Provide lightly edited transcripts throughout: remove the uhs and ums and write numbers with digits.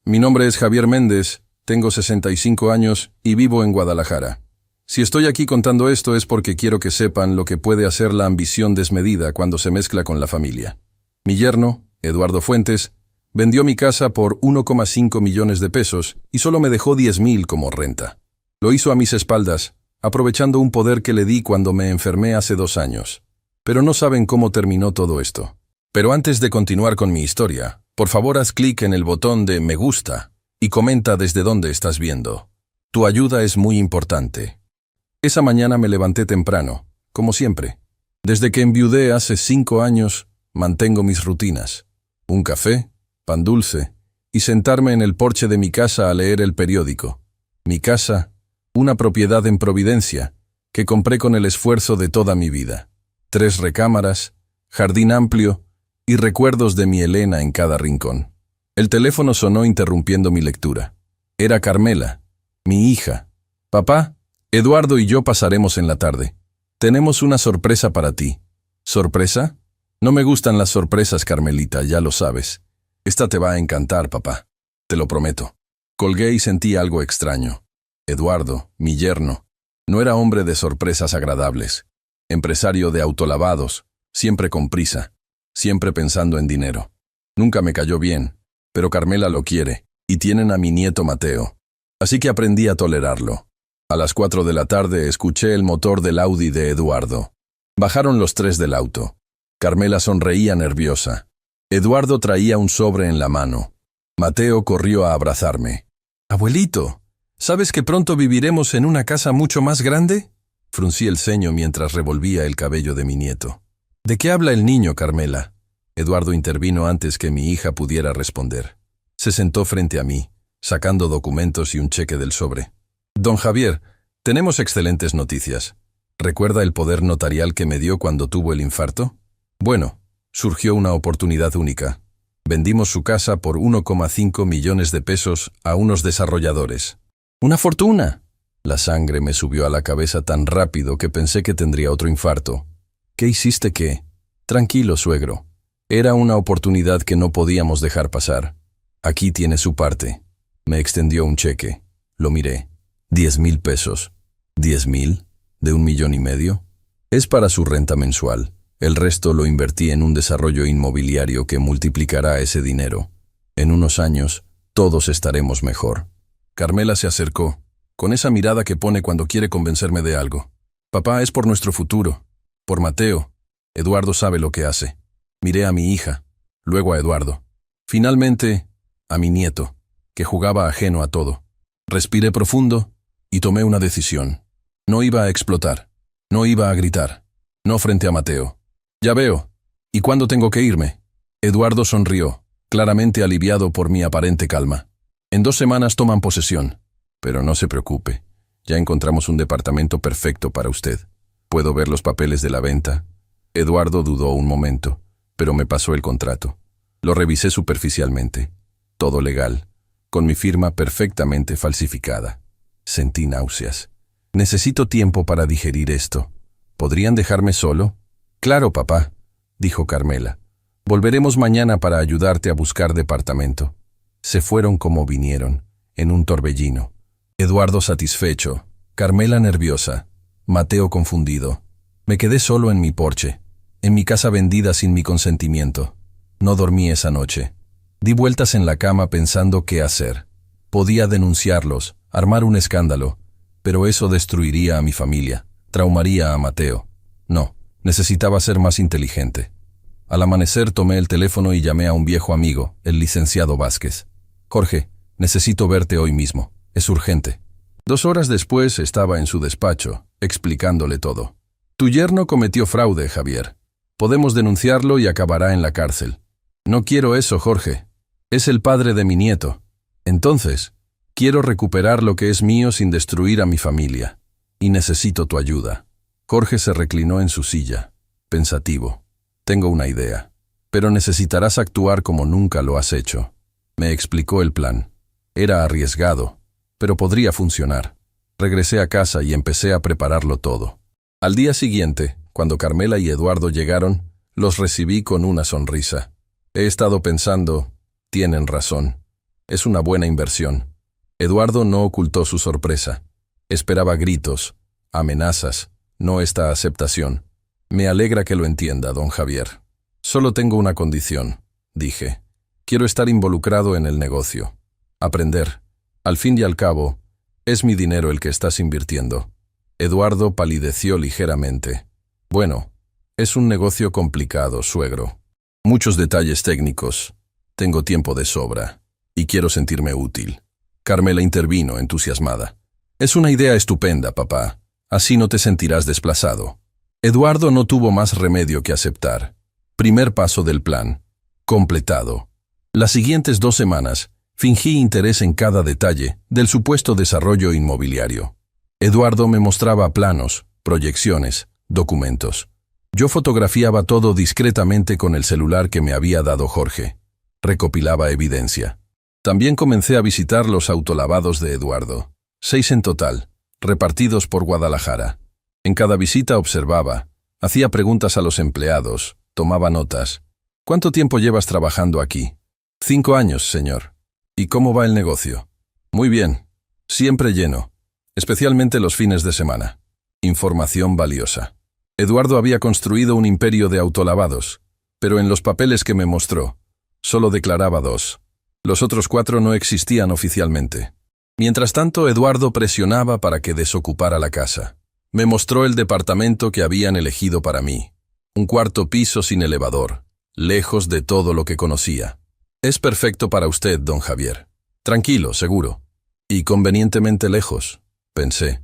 Mi nombre es Javier Méndez, tengo 65 años y vivo en Guadalajara. Si estoy aquí contando esto es porque quiero que sepan lo que puede hacer la ambición desmedida cuando se mezcla con la familia. Mi yerno, Eduardo Fuentes, vendió mi casa por 1,5 millones de pesos y solo me dejó 10,000 como renta. Lo hizo a mis espaldas, aprovechando un poder que le di cuando me enfermé hace 2 años. Pero no saben cómo terminó todo esto. Pero antes de continuar con mi historia, por favor haz clic en el botón de me gusta y comenta desde dónde estás viendo. Tu ayuda es muy importante. Esa mañana me levanté temprano, como siempre. Desde que enviudé hace 5 años, mantengo mis rutinas. Un café, pan dulce y sentarme en el porche de mi casa a leer el periódico. Mi casa, una propiedad en Providencia, que compré con el esfuerzo de toda mi vida. 3 recámaras, jardín amplio y recuerdos de mi Elena en cada rincón. El teléfono sonó interrumpiendo mi lectura. Era Carmela, mi hija. Papá, Eduardo y yo pasaremos en la tarde. Tenemos una sorpresa para ti. ¿Sorpresa? No me gustan las sorpresas, Carmelita, ya lo sabes. Esta te va a encantar, papá. Te lo prometo. Colgué y sentí algo extraño. Eduardo, mi yerno, no era hombre de sorpresas agradables. Empresario de autolavados, siempre con prisa, siempre pensando en dinero. Nunca me cayó bien, pero Carmela lo quiere, y tienen a mi nieto Mateo. Así que aprendí a tolerarlo. A las 4 de la tarde escuché el motor del Audi de Eduardo. Bajaron los 3 del auto. Carmela sonreía nerviosa. Eduardo traía un sobre en la mano. Mateo corrió a abrazarme. «Abuelito, ¿sabes que pronto viviremos en una casa mucho más grande?» Fruncí el ceño mientras revolvía el cabello de mi nieto. «¿De qué habla el niño, Carmela?» Eduardo intervino antes que mi hija pudiera responder. Se sentó frente a mí, sacando documentos y un cheque del sobre. «Don Javier, tenemos excelentes noticias. ¿Recuerda el poder notarial que me dio cuando tuvo el infarto? Bueno, surgió una oportunidad única. Vendimos su casa por 1,5 millones de pesos a unos desarrolladores. ¡Una fortuna!» La sangre me subió a la cabeza tan rápido que pensé que tendría otro infarto. «¿Qué hiciste qué?» «Tranquilo, suegro. Era una oportunidad que no podíamos dejar pasar. Aquí tiene su parte». Me extendió un cheque. Lo miré. 10,000 pesos. ¿10,000? ¿De 1,5 millones? Es para su renta mensual. El resto lo invertí en un desarrollo inmobiliario que multiplicará ese dinero. En unos años, todos estaremos mejor. Carmela se acercó, con esa mirada que pone cuando quiere convencerme de algo. «Papá, es por nuestro futuro. Por Mateo. Eduardo sabe lo que hace». Miré a mi hija, luego a Eduardo. Finalmente, a mi nieto, que jugaba ajeno a todo. Respiré profundo y tomé una decisión. No iba a explotar. No iba a gritar. No frente a Mateo. «Ya veo. ¿Y cuándo tengo que irme?» Eduardo sonrió, claramente aliviado por mi aparente calma. «En 2 semanas toman posesión. Pero no se preocupe. Ya encontramos un departamento perfecto para usted. ¿Puedo ver los papeles de la venta?» Eduardo dudó un momento, pero me pasó el contrato. Lo revisé superficialmente. Todo legal, con mi firma perfectamente falsificada. Sentí náuseas. «Necesito tiempo para digerir esto. ¿Podrían dejarme solo?» «Claro, papá», dijo Carmela. «Volveremos mañana para ayudarte a buscar departamento». Se fueron como vinieron, en un torbellino. Eduardo satisfecho, Carmela nerviosa, Mateo confundido. Me quedé solo en mi porche, en mi casa vendida sin mi consentimiento. No dormí esa noche. Di vueltas en la cama pensando qué hacer. Podía denunciarlos, armar un escándalo, pero eso destruiría a mi familia, traumaría a Mateo. No, necesitaba ser más inteligente. Al amanecer tomé el teléfono y llamé a un viejo amigo, el licenciado Vázquez. «Jorge, necesito verte hoy mismo. Es urgente». 2 horas después estaba en su despacho, explicándole todo. «Tu yerno cometió fraude, Javier. Podemos denunciarlo y acabará en la cárcel». «No quiero eso, Jorge. Es el padre de mi nieto. Entonces, quiero recuperar lo que es mío sin destruir a mi familia. Y necesito tu ayuda». Jorge se reclinó en su silla, pensativo. «Tengo una idea, pero necesitarás actuar como nunca lo has hecho». Me explicó el plan. Era arriesgado, pero podría funcionar. Regresé a casa y empecé a prepararlo todo. Al día siguiente, cuando Carmela y Eduardo llegaron, los recibí con una sonrisa. He estado pensando, tienen razón. Es una buena inversión. Eduardo no ocultó su sorpresa. Esperaba gritos, amenazas, no esta aceptación. Me alegra que lo entienda, don Javier. Solo tengo una condición, dije. Quiero estar involucrado en el negocio. Aprender. Al fin y al cabo, es mi dinero el que estás invirtiendo. Eduardo palideció ligeramente. Bueno, es un negocio complicado, suegro. Muchos detalles técnicos. Tengo tiempo de sobra. Y quiero sentirme útil. Carmela intervino, entusiasmada. Es una idea estupenda, papá. Así no te sentirás desplazado. Eduardo no tuvo más remedio que aceptar. Primer paso del plan. Completado. Las siguientes 2 semanas, fingí interés en cada detalle del supuesto desarrollo inmobiliario. Eduardo me mostraba planos, proyecciones, documentos. Yo fotografiaba todo discretamente con el celular que me había dado Jorge. Recopilaba evidencia. También comencé a visitar los autolavados de Eduardo. 6 en total, repartidos por Guadalajara. En cada visita observaba, hacía preguntas a los empleados, tomaba notas. ¿Cuánto tiempo llevas trabajando aquí? 5 años, señor. ¿Y cómo va el negocio? Muy bien. Siempre lleno. Especialmente los fines de semana. Información valiosa. Eduardo había construido un imperio de autolavados, pero en los papeles que me mostró, solo declaraba 2. Los otros 4 no existían oficialmente. Mientras tanto, Eduardo presionaba para que desocupara la casa. Me mostró el departamento que habían elegido para mí. Un 4º piso sin elevador, lejos de todo lo que conocía. Es perfecto para usted, don Javier. Tranquilo, seguro. Y convenientemente lejos, pensé.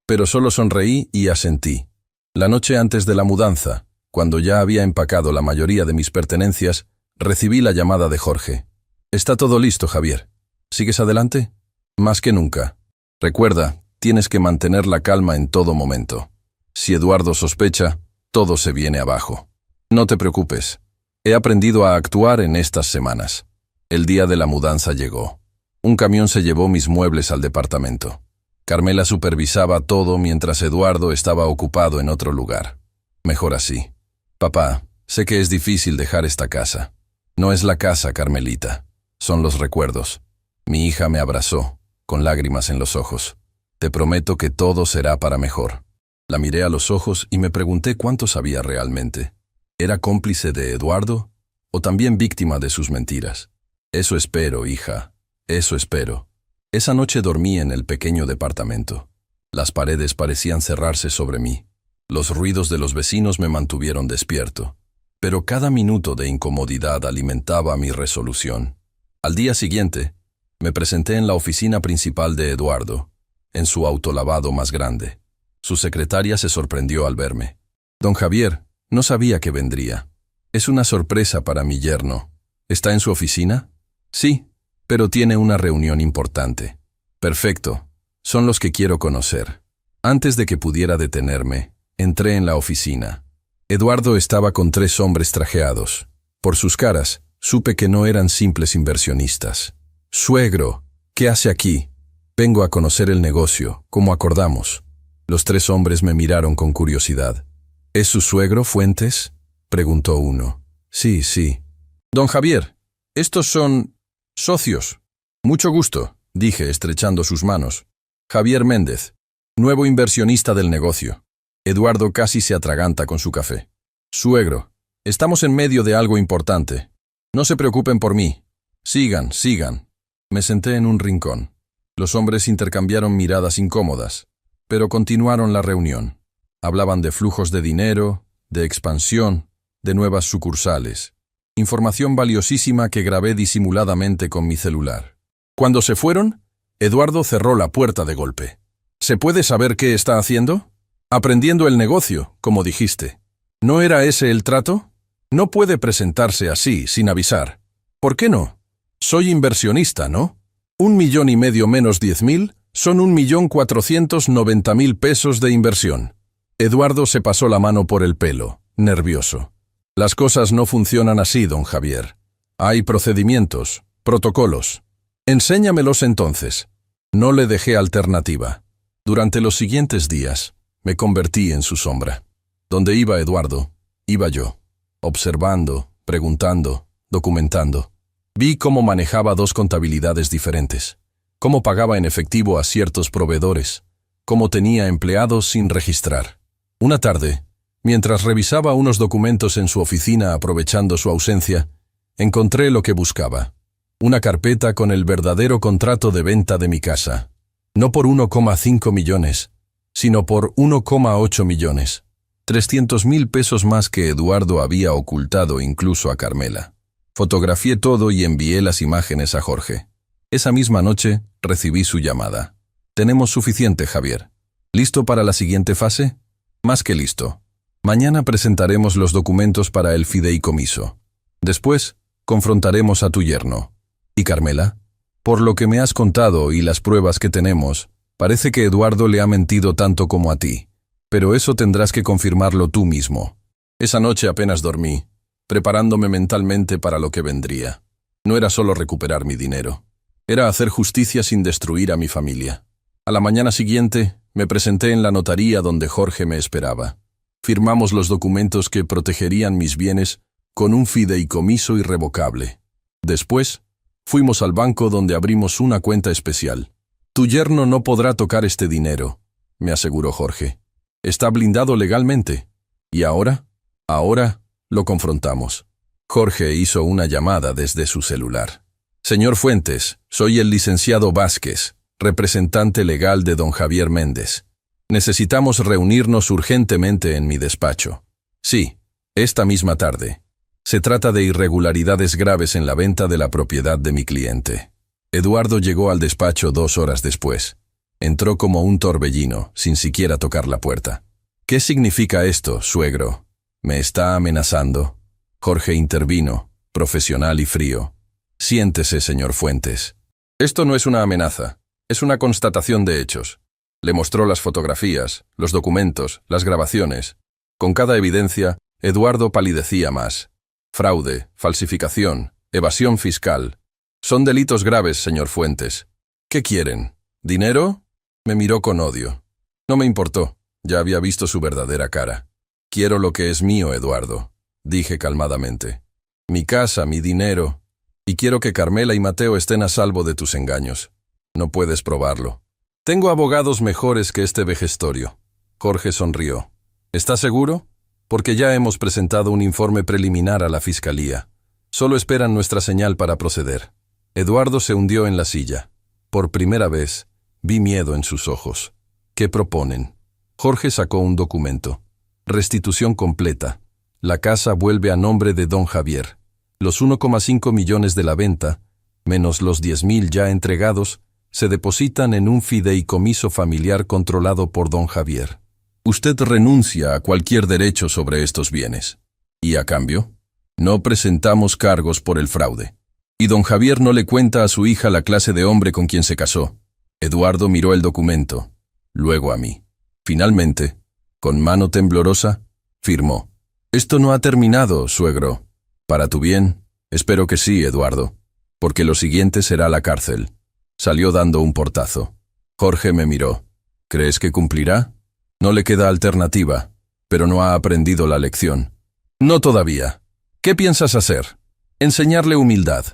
Pero solo sonreí y asentí. La noche antes de la mudanza, cuando ya había empacado la mayoría de mis pertenencias, recibí la llamada de Jorge. Está todo listo, Javier. ¿Sigues adelante? Más que nunca. Recuerda, tienes que mantener la calma en todo momento. Si Eduardo sospecha, todo se viene abajo. No te preocupes. He aprendido a actuar en estas semanas. El día de la mudanza llegó. Un camión se llevó mis muebles al departamento. Carmela supervisaba todo mientras Eduardo estaba ocupado en otro lugar. Mejor así. Papá, sé que es difícil dejar esta casa. No es la casa, Carmelita. Son los recuerdos. Mi hija me abrazó, con lágrimas en los ojos. Te prometo que todo será para mejor. La miré a los ojos y me pregunté cuánto sabía realmente. ¿Era cómplice de Eduardo o también víctima de sus mentiras? Eso espero, hija. Eso espero. Esa noche dormí en el pequeño departamento. Las paredes parecían cerrarse sobre mí. Los ruidos de los vecinos me mantuvieron despierto. Pero cada minuto de incomodidad alimentaba mi resolución. Al día siguiente, me presenté en la oficina principal de Eduardo, en su autolavado más grande. Su secretaria se sorprendió al verme. Don Javier, no sabía que vendría. Es una sorpresa para mi yerno. ¿Está en su oficina? Sí, pero tiene una reunión importante. Perfecto. Son los que quiero conocer. Antes de que pudiera detenerme, entré en la oficina. Eduardo estaba con 3 hombres trajeados. Por sus caras, supe que no eran simples inversionistas. Suegro, ¿qué hace aquí? Vengo a conocer el negocio, como acordamos. Los 3 hombres me miraron con curiosidad. ¿Es su suegro, Fuentes?, preguntó uno. Sí, sí. Don Javier, estos son socios. Mucho gusto, dije estrechando sus manos. Javier Méndez, nuevo inversionista del negocio. Eduardo casi se atraganta con su café. Suegro, estamos en medio de algo importante. No se preocupen por mí. Sigan, sigan. Me senté en un rincón. Los hombres intercambiaron miradas incómodas, pero continuaron la reunión. Hablaban de flujos de dinero, de expansión, de nuevas sucursales. Información valiosísima que grabé disimuladamente con mi celular. Cuando se fueron, Eduardo cerró la puerta de golpe. ¿Se puede saber qué está haciendo? Aprendiendo el negocio, como dijiste. ¿No era ese el trato? No puede presentarse así, sin avisar. ¿Por qué no? Soy inversionista, ¿no? 1,5 millones menos 10.000 son 1.490.000 pesos de inversión. Eduardo se pasó la mano por el pelo, nervioso. Las cosas no funcionan así, don Javier. Hay procedimientos, protocolos. Enséñamelos entonces. No le dejé alternativa. Durante los siguientes días, me convertí en su sombra. Donde iba Eduardo, iba yo. Observando, preguntando, documentando. Vi cómo manejaba dos contabilidades diferentes, cómo pagaba en efectivo a ciertos proveedores, cómo tenía empleados sin registrar. Una tarde, mientras revisaba unos documentos en su oficina aprovechando su ausencia, encontré lo que buscaba. Una carpeta con el verdadero contrato de venta de mi casa. No por 1,5 millones, sino por 1,8 millones. 300,000 pesos más que Eduardo había ocultado incluso a Carmela. Fotografié todo y envié las imágenes a Jorge. Esa misma noche recibí su llamada. «Tenemos suficiente, Javier. ¿Listo para la siguiente fase?» «Más que listo. Mañana presentaremos los documentos para el fideicomiso. Después, confrontaremos a tu yerno. ¿Y Carmela? Por lo que me has contado y las pruebas que tenemos, parece que Eduardo le ha mentido tanto como a ti. Pero eso tendrás que confirmarlo tú mismo». Esa noche apenas dormí, preparándome mentalmente para lo que vendría. No era solo recuperar mi dinero. Era hacer justicia sin destruir a mi familia. A la mañana siguiente, me presenté en la notaría donde Jorge me esperaba. Firmamos los documentos que protegerían mis bienes con un fideicomiso irrevocable. Después, fuimos al banco donde abrimos una cuenta especial. «Tu yerno no podrá tocar este dinero», me aseguró Jorge. «Está blindado legalmente. ¿Y ahora?» «Ahora lo confrontamos». Jorge hizo una llamada desde su celular. «Señor Fuentes, soy el licenciado Vázquez, representante legal de don Javier Méndez. Necesitamos reunirnos urgentemente en mi despacho». «Sí, esta misma tarde. Se trata de irregularidades graves en la venta de la propiedad de mi cliente». Eduardo llegó al despacho 2 horas después. Entró como un torbellino, sin siquiera tocar la puerta. «¿Qué significa esto, suegro? ¿Me está amenazando?» Jorge intervino, profesional y frío. «Siéntese, señor Fuentes. Esto no es una amenaza, es una constatación de hechos». Le mostró las fotografías, los documentos, las grabaciones. Con cada evidencia, Eduardo palidecía más. «Fraude, falsificación, evasión fiscal. Son delitos graves, señor Fuentes. ¿Qué quieren? ¿Dinero?» Me miró con odio. No me importó, ya había visto su verdadera cara. «Quiero lo que es mío, Eduardo», dije calmadamente. «Mi casa, mi dinero. Y quiero que Carmela y Mateo estén a salvo de tus engaños. No puedes probarlo. Tengo abogados mejores que este vejestorio». Jorge sonrió. «¿Estás seguro? Porque ya hemos presentado un informe preliminar a la fiscalía. Solo esperan nuestra señal para proceder». Eduardo se hundió en la silla. Por primera vez, vi miedo en sus ojos. «¿Qué proponen?» Jorge sacó un documento. «Restitución completa. La casa vuelve a nombre de don Javier. Los 1,5 millones de la venta, menos los 10,000 ya entregados, se depositan en un fideicomiso familiar controlado por don Javier. Usted renuncia a cualquier derecho sobre estos bienes. Y a cambio, no presentamos cargos por el fraude. Y don Javier no le cuenta a su hija la clase de hombre con quien se casó». Eduardo miró el documento, luego a mí. Finalmente, con mano temblorosa, firmó. «Esto no ha terminado, suegro. Para tu bien, espero que sí, Eduardo, porque lo siguiente será la cárcel». Salió dando un portazo. Jorge me miró. «¿Crees que cumplirá?» «No le queda alternativa, pero no ha aprendido la lección». «No todavía. ¿Qué piensas hacer?» «Enseñarle humildad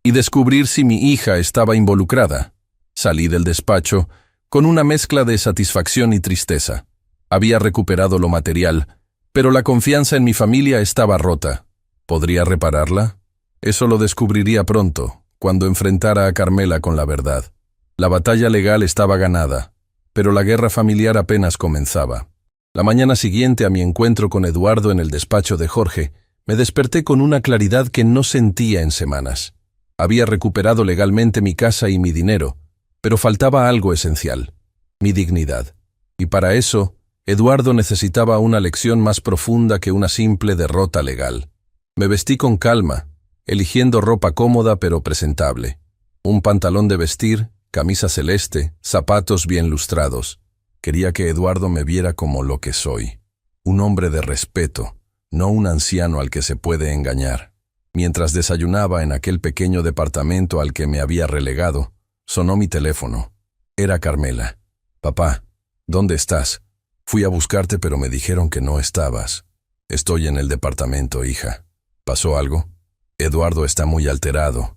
y descubrir si mi hija estaba involucrada». Salí del despacho con una mezcla de satisfacción y tristeza. Había recuperado lo material, pero la confianza en mi familia estaba rota. ¿Podría repararla? Eso lo descubriría pronto, cuando enfrentara a Carmela con la verdad. La batalla legal estaba ganada, pero la guerra familiar apenas comenzaba. La mañana siguiente a mi encuentro con Eduardo en el despacho de Jorge, me desperté con una claridad que no sentía en semanas. Había recuperado legalmente mi casa y mi dinero, pero faltaba algo esencial: mi dignidad. Y para eso, Eduardo necesitaba una lección más profunda que una simple derrota legal. Me vestí con calma, eligiendo ropa cómoda pero presentable. Un pantalón de vestir, camisa celeste, zapatos bien lustrados. Quería que Eduardo me viera como lo que soy. Un hombre de respeto, no un anciano al que se puede engañar. Mientras desayunaba en aquel pequeño departamento al que me había relegado, sonó mi teléfono. Era Carmela. «Papá, ¿dónde estás? Fui a buscarte pero me dijeron que no estabas». «Estoy en el departamento, hija. ¿Pasó algo?» «Eduardo está muy alterado.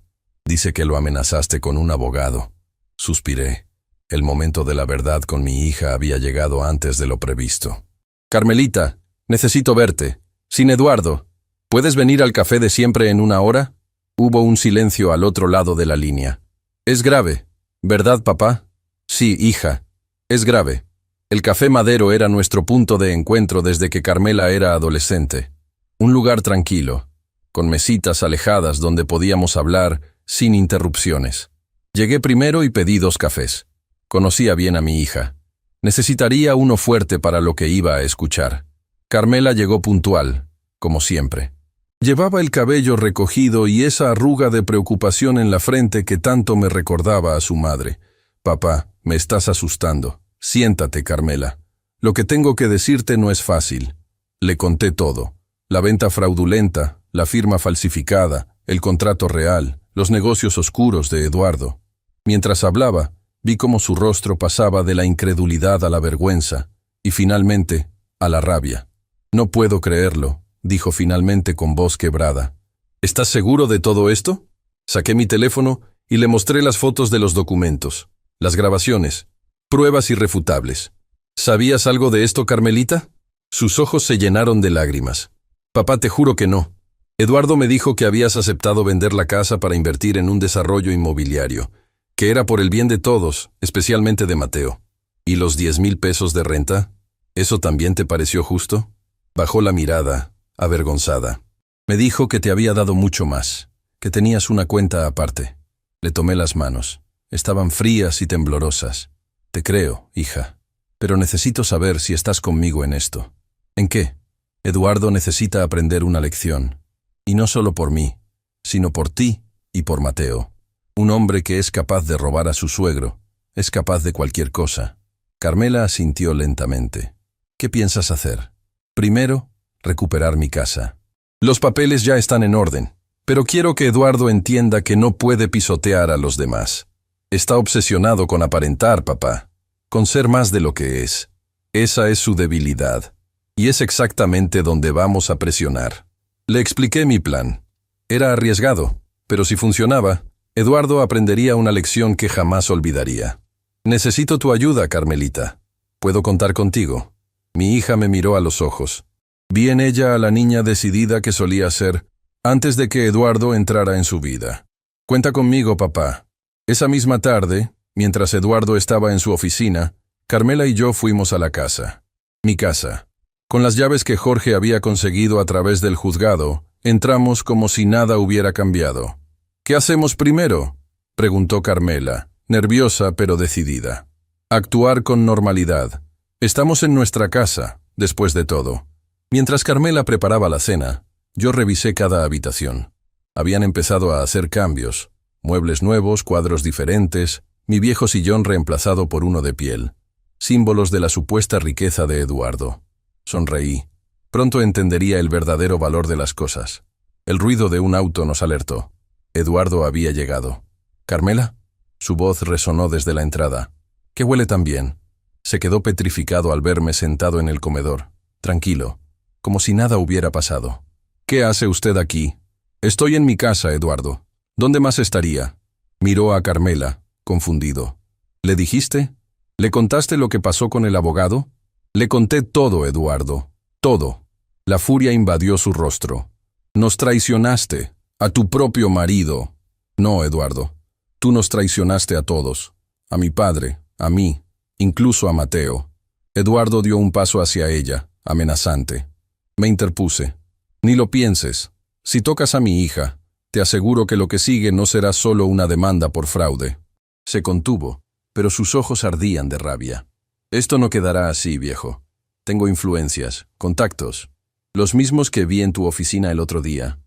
Dice que lo amenazaste con un abogado. Suspiré. El momento de la verdad con mi hija había llegado antes de lo previsto. Carmelita, necesito verte. Sin Eduardo. ¿Puedes venir al café de siempre en 1 hora? Hubo un silencio al otro lado de la línea. Es grave, ¿verdad, papá? Sí, hija. Es grave. El Café Madero era nuestro punto de encuentro desde que Carmela era adolescente. Un lugar tranquilo, con mesitas alejadas donde podíamos hablar sin interrupciones. Llegué primero y pedí 2 cafés. Conocía bien a mi hija. Necesitaría uno fuerte para lo que iba a escuchar. Carmela llegó puntual, como siempre. Llevaba el cabello recogido y esa arruga de preocupación en la frente que tanto me recordaba a su madre. Papá, me estás asustando. Siéntate, Carmela. Lo que tengo que decirte no es fácil. Le conté todo. La venta fraudulenta, la firma falsificada, el contrato real, los negocios oscuros de Eduardo. Mientras hablaba, vi cómo su rostro pasaba de la incredulidad a la vergüenza y finalmente a la rabia. No puedo creerlo, dijo finalmente con voz quebrada. ¿Estás seguro de todo esto? Saqué mi teléfono y le mostré las fotos de los documentos, las grabaciones, pruebas irrefutables. ¿Sabías algo de esto, Carmelita? Sus ojos se llenaron de lágrimas. Papá, te juro que no. Eduardo me dijo que habías aceptado vender la casa para invertir en un desarrollo inmobiliario, que era por el bien de todos, especialmente de Mateo. ¿Y los 10,000 pesos de renta? ¿Eso también te pareció justo? Bajó la mirada, avergonzada. Me dijo que te había dado mucho más, que tenías una cuenta aparte. Le tomé las manos. Estaban frías y temblorosas. Te creo, hija, pero necesito saber si estás conmigo en esto. ¿En qué? Eduardo necesita aprender una lección. Y no solo por mí, sino por ti y por Mateo. Un hombre que es capaz de robar a su suegro, es capaz de cualquier cosa. Carmela asintió lentamente. ¿Qué piensas hacer? Primero, recuperar mi casa. Los papeles ya están en orden, pero quiero que Eduardo entienda que no puede pisotear a los demás. Está obsesionado con aparentar, papá, con ser más de lo que es. Esa es su debilidad, y es exactamente donde vamos a presionar. Le expliqué mi plan. Era arriesgado, pero si funcionaba, Eduardo aprendería una lección que jamás olvidaría. Necesito tu ayuda, Carmelita. ¿Puedo contar contigo? Mi hija me miró a los ojos. Vi en ella a la niña decidida que solía ser antes de que Eduardo entrara en su vida. Cuenta conmigo, papá. Esa misma tarde, mientras Eduardo estaba en su oficina, Carmela y yo fuimos a la casa. Mi casa. Con las llaves que Jorge había conseguido a través del juzgado, entramos como si nada hubiera cambiado. ¿Qué hacemos primero?, preguntó Carmela, nerviosa pero decidida. Actuar con normalidad. Estamos en nuestra casa, después de todo. Mientras Carmela preparaba la cena, yo revisé cada habitación. Habían empezado a hacer cambios. Muebles nuevos, cuadros diferentes, mi viejo sillón reemplazado por uno de piel. Símbolos de la supuesta riqueza de Eduardo. Sonreí. Pronto entendería el verdadero valor de las cosas. El ruido de un auto nos alertó. Eduardo había llegado. ¿Carmela? Su voz resonó desde la entrada. ¿Qué huele tan bien? Se quedó petrificado al verme sentado en el comedor, tranquilo, como si nada hubiera pasado. ¿Qué hace usted aquí? Estoy en mi casa, Eduardo. ¿Dónde más estaría? Miró a Carmela, confundido. ¿Le dijiste? ¿Le contaste lo que pasó con el abogado? Le conté todo, Eduardo. Todo. La furia invadió su rostro. Nos traicionaste. A tu propio marido. No, Eduardo. Tú nos traicionaste a todos. A mi padre, a mí, incluso a Mateo. Eduardo dio un paso hacia ella, amenazante. Me interpuse. Ni lo pienses. Si tocas a mi hija, te aseguro que lo que sigue no será solo una demanda por fraude. Se contuvo, pero sus ojos ardían de rabia. Esto no quedará así, viejo. Tengo influencias, contactos. Los mismos que vi en tu oficina el otro día.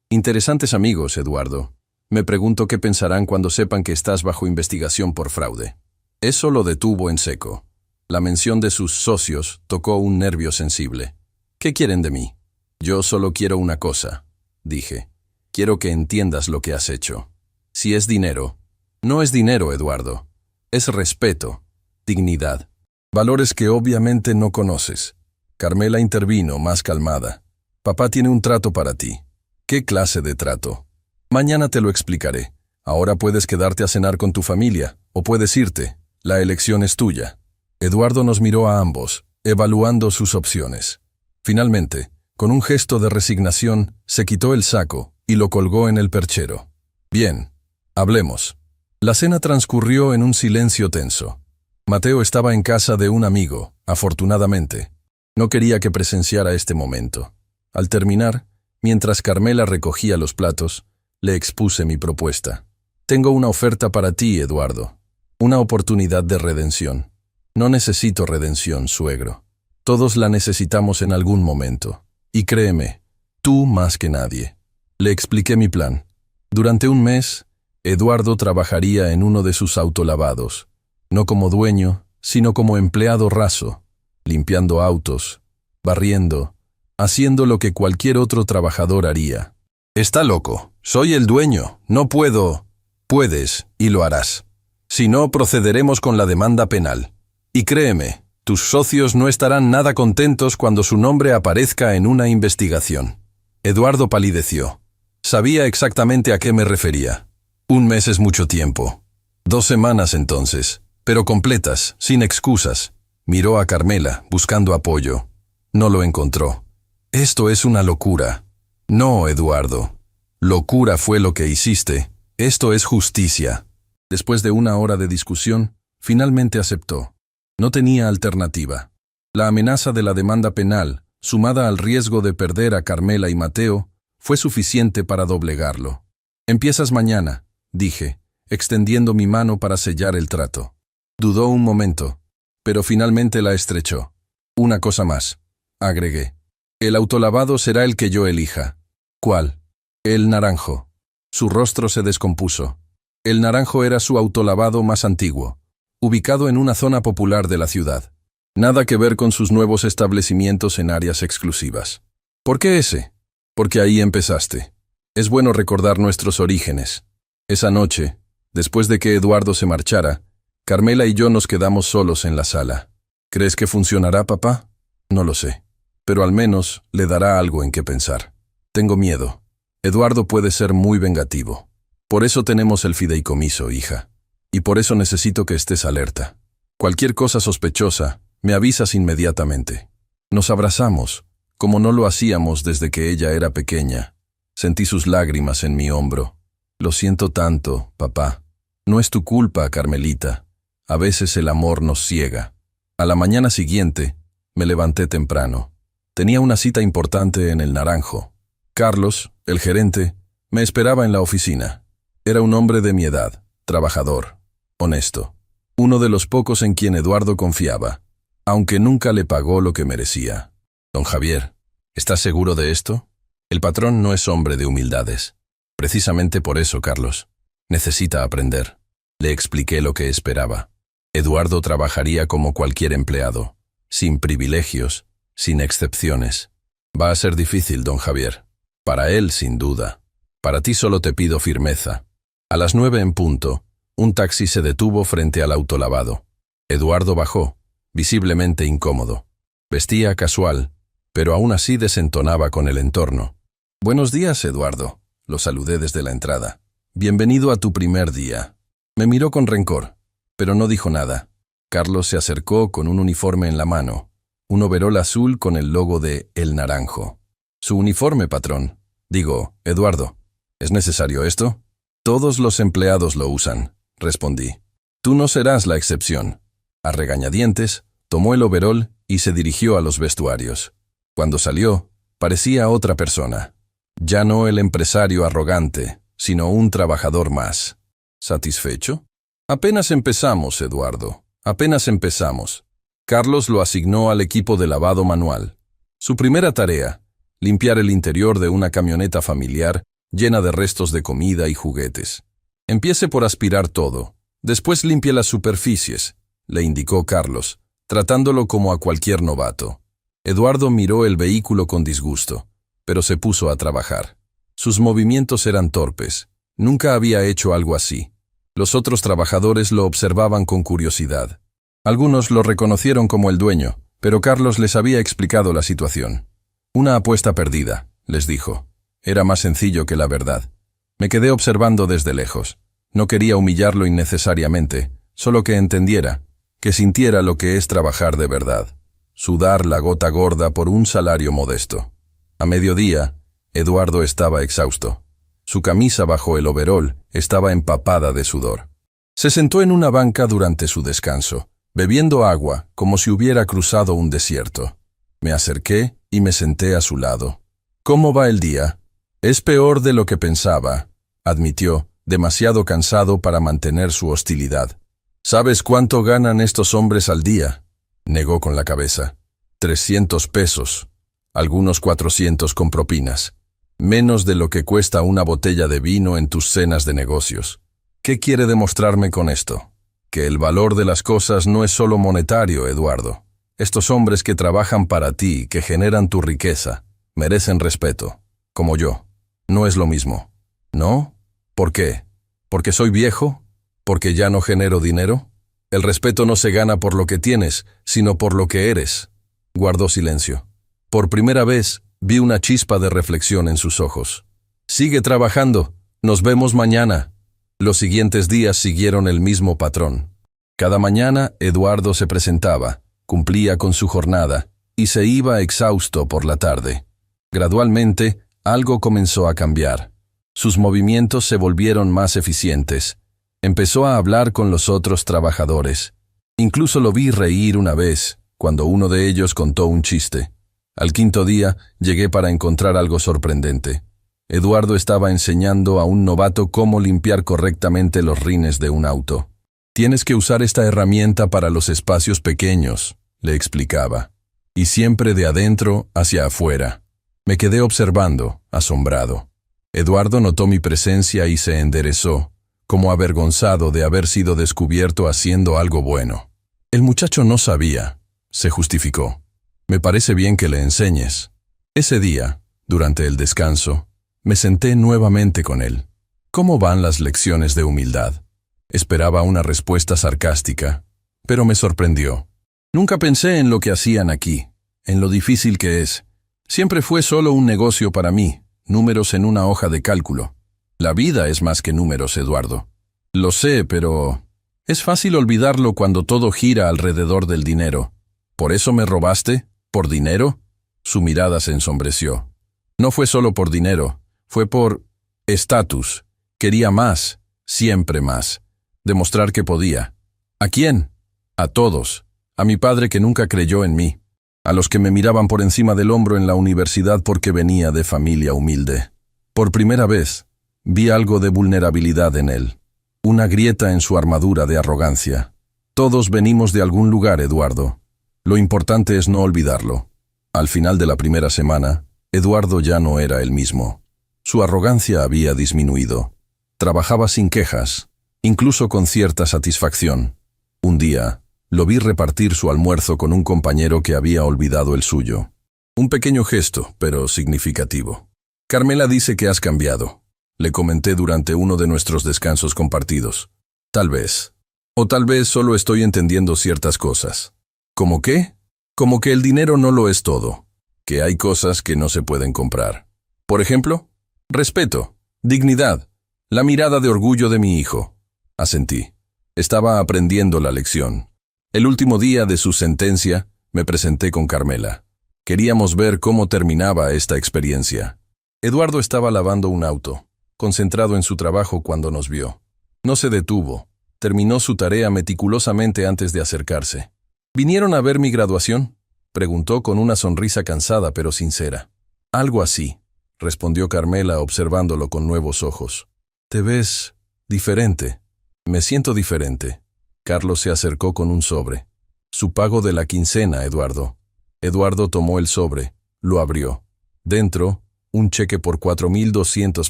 Interesantes amigos, Eduardo. Me pregunto qué pensarán cuando sepan que estás bajo investigación por fraude. Eso lo detuvo en seco. La mención de sus socios tocó un nervio sensible. ¿Qué quieren de mí? Yo solo quiero una cosa, dije. Quiero que entiendas lo que has hecho. Si es dinero, no es dinero, Eduardo. Es respeto, dignidad. Valores que obviamente no conoces. Carmela intervino, más calmada. Papá tiene un trato para ti. ¿Qué clase de trato? Mañana te lo explicaré. Ahora puedes quedarte a cenar con tu familia, o puedes irte. La elección es tuya. Eduardo nos miró a ambos, evaluando sus opciones. Finalmente, con un gesto de resignación, se quitó el saco y lo colgó en el perchero. Bien, hablemos. La cena transcurrió en un silencio tenso. Mateo estaba en casa de un amigo, afortunadamente. No quería que presenciara este momento. Al terminar, mientras Carmela recogía los platos, le expuse mi propuesta. Tengo una oferta para ti, Eduardo. Una oportunidad de redención. No necesito redención, suegro. Todos la necesitamos en algún momento. Y créeme, tú más que nadie. Le expliqué mi plan. Durante un mes, Eduardo trabajaría en uno de sus autolavados. No como dueño, sino como empleado raso, limpiando autos, barriendo, haciendo lo que cualquier otro trabajador haría. Está loco. Soy el dueño. No puedo. Puedes, y lo harás. Si no, procederemos con la demanda penal. Y créeme, tus socios no estarán nada contentos cuando su nombre aparezca en una investigación. Eduardo palideció. Sabía exactamente a qué me refería. Un mes es mucho tiempo. 2 semanas entonces, pero completas, sin excusas. Miró a Carmela, buscando apoyo. No lo encontró. Esto es una locura. No, Eduardo. Locura fue lo que hiciste. Esto es justicia. Después de 1 hora de discusión, finalmente aceptó. No tenía alternativa. La amenaza de la demanda penal, sumada al riesgo de perder a Carmela y Mateo, fue suficiente para doblegarlo. Empiezas mañana, dije, extendiendo mi mano para sellar el trato. Dudó un momento, pero finalmente la estrechó. Una cosa más, agregué. El autolavado será el que yo elija. ¿Cuál? El naranjo. Su rostro se descompuso. El naranjo era su autolavado más antiguo, ubicado en una zona popular de la ciudad. Nada que ver con sus nuevos establecimientos en áreas exclusivas. ¿Por qué ese? Porque ahí empezaste. Es bueno recordar nuestros orígenes. Esa noche, después de que Eduardo se marchara, Carmela y yo nos quedamos solos en la sala. ¿Crees que funcionará, papá? No lo sé. Pero al menos le dará algo en qué pensar. Tengo miedo. Eduardo puede ser muy vengativo. Por eso tenemos el fideicomiso, hija. Y por eso necesito que estés alerta. Cualquier cosa sospechosa, me avisas inmediatamente. Nos abrazamos, como no lo hacíamos desde que ella era pequeña. Sentí sus lágrimas en mi hombro. Lo siento tanto, papá. No es tu culpa, Carmelita. A veces el amor nos ciega. A la mañana siguiente, me levanté temprano. Tenía una cita importante en el Naranjo. Carlos, el gerente, me esperaba en la oficina. Era un hombre de mi edad, trabajador, honesto. Uno de los pocos en quien Eduardo confiaba, aunque nunca le pagó lo que merecía. Don Javier, ¿estás seguro de esto? El patrón no es hombre de humildades. Precisamente por eso, Carlos. Necesita aprender. Le expliqué lo que esperaba. Eduardo trabajaría como cualquier empleado, sin privilegios, sin excepciones. Va a ser difícil, don Javier. Para él, sin duda. Para ti solo te pido firmeza. A las 9 en punto, un taxi se detuvo frente al autolavado. Eduardo bajó, visiblemente incómodo. Vestía casual, pero aún así desentonaba con el entorno. Buenos días, Eduardo. Lo saludé desde la entrada. Bienvenido a tu primer día. Me miró con rencor, pero no dijo nada. Carlos se acercó con un uniforme en la mano, un overol azul con el logo de El Naranjo. Su uniforme, patrón. Digo, Eduardo, ¿es necesario esto? Todos los empleados lo usan, respondí. Tú no serás la excepción. A regañadientes, tomó el overol y se dirigió a los vestuarios. Cuando salió, parecía otra persona. Ya no el empresario arrogante, sino un trabajador más. ¿Satisfecho? Apenas empezamos, Eduardo. Apenas empezamos. Carlos lo asignó al equipo de lavado manual. Su primera tarea, limpiar el interior de una camioneta familiar llena de restos de comida y juguetes. Empiece por aspirar todo. Después limpie las superficies, le indicó Carlos, tratándolo como a cualquier novato. Eduardo miró el vehículo con disgusto, pero se puso a trabajar. Sus movimientos eran torpes. Nunca había hecho algo así. Los otros trabajadores lo observaban con curiosidad. Algunos lo reconocieron como el dueño, pero Carlos les había explicado la situación. Una apuesta perdida, les dijo. Era más sencillo que la verdad. Me quedé observando desde lejos. No quería humillarlo innecesariamente, solo que entendiera, que sintiera lo que es trabajar de verdad. Sudar la gota gorda por un salario modesto. A mediodía, Eduardo estaba exhausto. Su camisa bajo el overol estaba empapada de sudor. Se sentó en una banca durante su descanso, bebiendo agua como si hubiera cruzado un desierto. Me acerqué y me senté a su lado. «¿Cómo va el día?» «Es peor de lo que pensaba», admitió, demasiado cansado para mantener su hostilidad. «¿Sabes cuánto ganan estos hombres al día?», negó con la cabeza. 300 pesos, algunos 400 con propinas. Menos de lo que cuesta una botella de vino en tus cenas de negocios. ¿Qué quiere demostrarme con esto? Que el valor de las cosas no es solo monetario, Eduardo. Estos hombres que trabajan para ti, que generan tu riqueza, merecen respeto, como yo. No es lo mismo. ¿No? ¿Por qué? ¿Porque soy viejo? ¿Porque ya no genero dinero? El respeto no se gana por lo que tienes, sino por lo que eres. Guardó silencio. Por primera vez, vi una chispa de reflexión en sus ojos. Sigue trabajando. Nos vemos mañana. Los siguientes días siguieron el mismo patrón. Cada mañana, Eduardo se presentaba, cumplía con su jornada, y se iba exhausto por la tarde. Gradualmente, algo comenzó a cambiar. Sus movimientos se volvieron más eficientes. Empezó a hablar con los otros trabajadores. Incluso lo vi reír una vez, cuando uno de ellos contó un chiste. Al quinto día, llegué para encontrar algo sorprendente. Eduardo estaba enseñando a un novato cómo limpiar correctamente los rines de un auto. «Tienes que usar esta herramienta para los espacios pequeños», le explicaba. «Y siempre de adentro hacia afuera». Me quedé observando, asombrado. Eduardo notó mi presencia y se enderezó, como avergonzado de haber sido descubierto haciendo algo bueno. «El muchacho no sabía», se justificó. «Me parece bien que le enseñes». Ese día, durante el descanso, me senté nuevamente con él. «¿Cómo van las lecciones de humildad?». Esperaba una respuesta sarcástica, pero me sorprendió. Nunca pensé en lo que hacían aquí, en lo difícil que es. Siempre fue solo un negocio para mí, números en una hoja de cálculo. La vida es más que números, Eduardo. Lo sé, pero es fácil olvidarlo cuando todo gira alrededor del dinero. ¿Por eso me robaste? ¿Por dinero? Su mirada se ensombreció. No fue solo por dinero, fue por estatus. Quería más, siempre más. Demostrar que podía. ¿A quién? A todos. A mi padre que nunca creyó en mí. A los que me miraban por encima del hombro en la universidad porque venía de familia humilde. Por primera vez, vi algo de vulnerabilidad en él. Una grieta en su armadura de arrogancia. Todos venimos de algún lugar, Eduardo. Lo importante es no olvidarlo. Al final de la primera semana, Eduardo ya no era el mismo. Su arrogancia había disminuido. Trabajaba sin quejas, incluso con cierta satisfacción. Un día, lo vi repartir su almuerzo con un compañero que había olvidado el suyo. Un pequeño gesto, pero significativo. «Carmela dice que has cambiado», le comenté durante uno de nuestros descansos compartidos. «Tal vez. O tal vez solo estoy entendiendo ciertas cosas». ¿Cómo qué? Como que el dinero no lo es todo. Que hay cosas que no se pueden comprar. Por ejemplo, respeto, dignidad, la mirada de orgullo de mi hijo. Asentí. Estaba aprendiendo la lección. El último día de su sentencia, me presenté con Carmela. Queríamos ver cómo terminaba esta experiencia. Eduardo estaba lavando un auto, concentrado en su trabajo cuando nos vio. No se detuvo. Terminó su tarea meticulosamente antes de acercarse. «¿Vinieron a ver mi graduación?», preguntó con una sonrisa cansada pero sincera. «Algo así», respondió Carmela observándolo con nuevos ojos. «Te ves diferente». «Me siento diferente». Carlos se acercó con un sobre. «Su pago de la quincena, Eduardo». Eduardo tomó el sobre, lo abrió. Dentro, un cheque por 4,200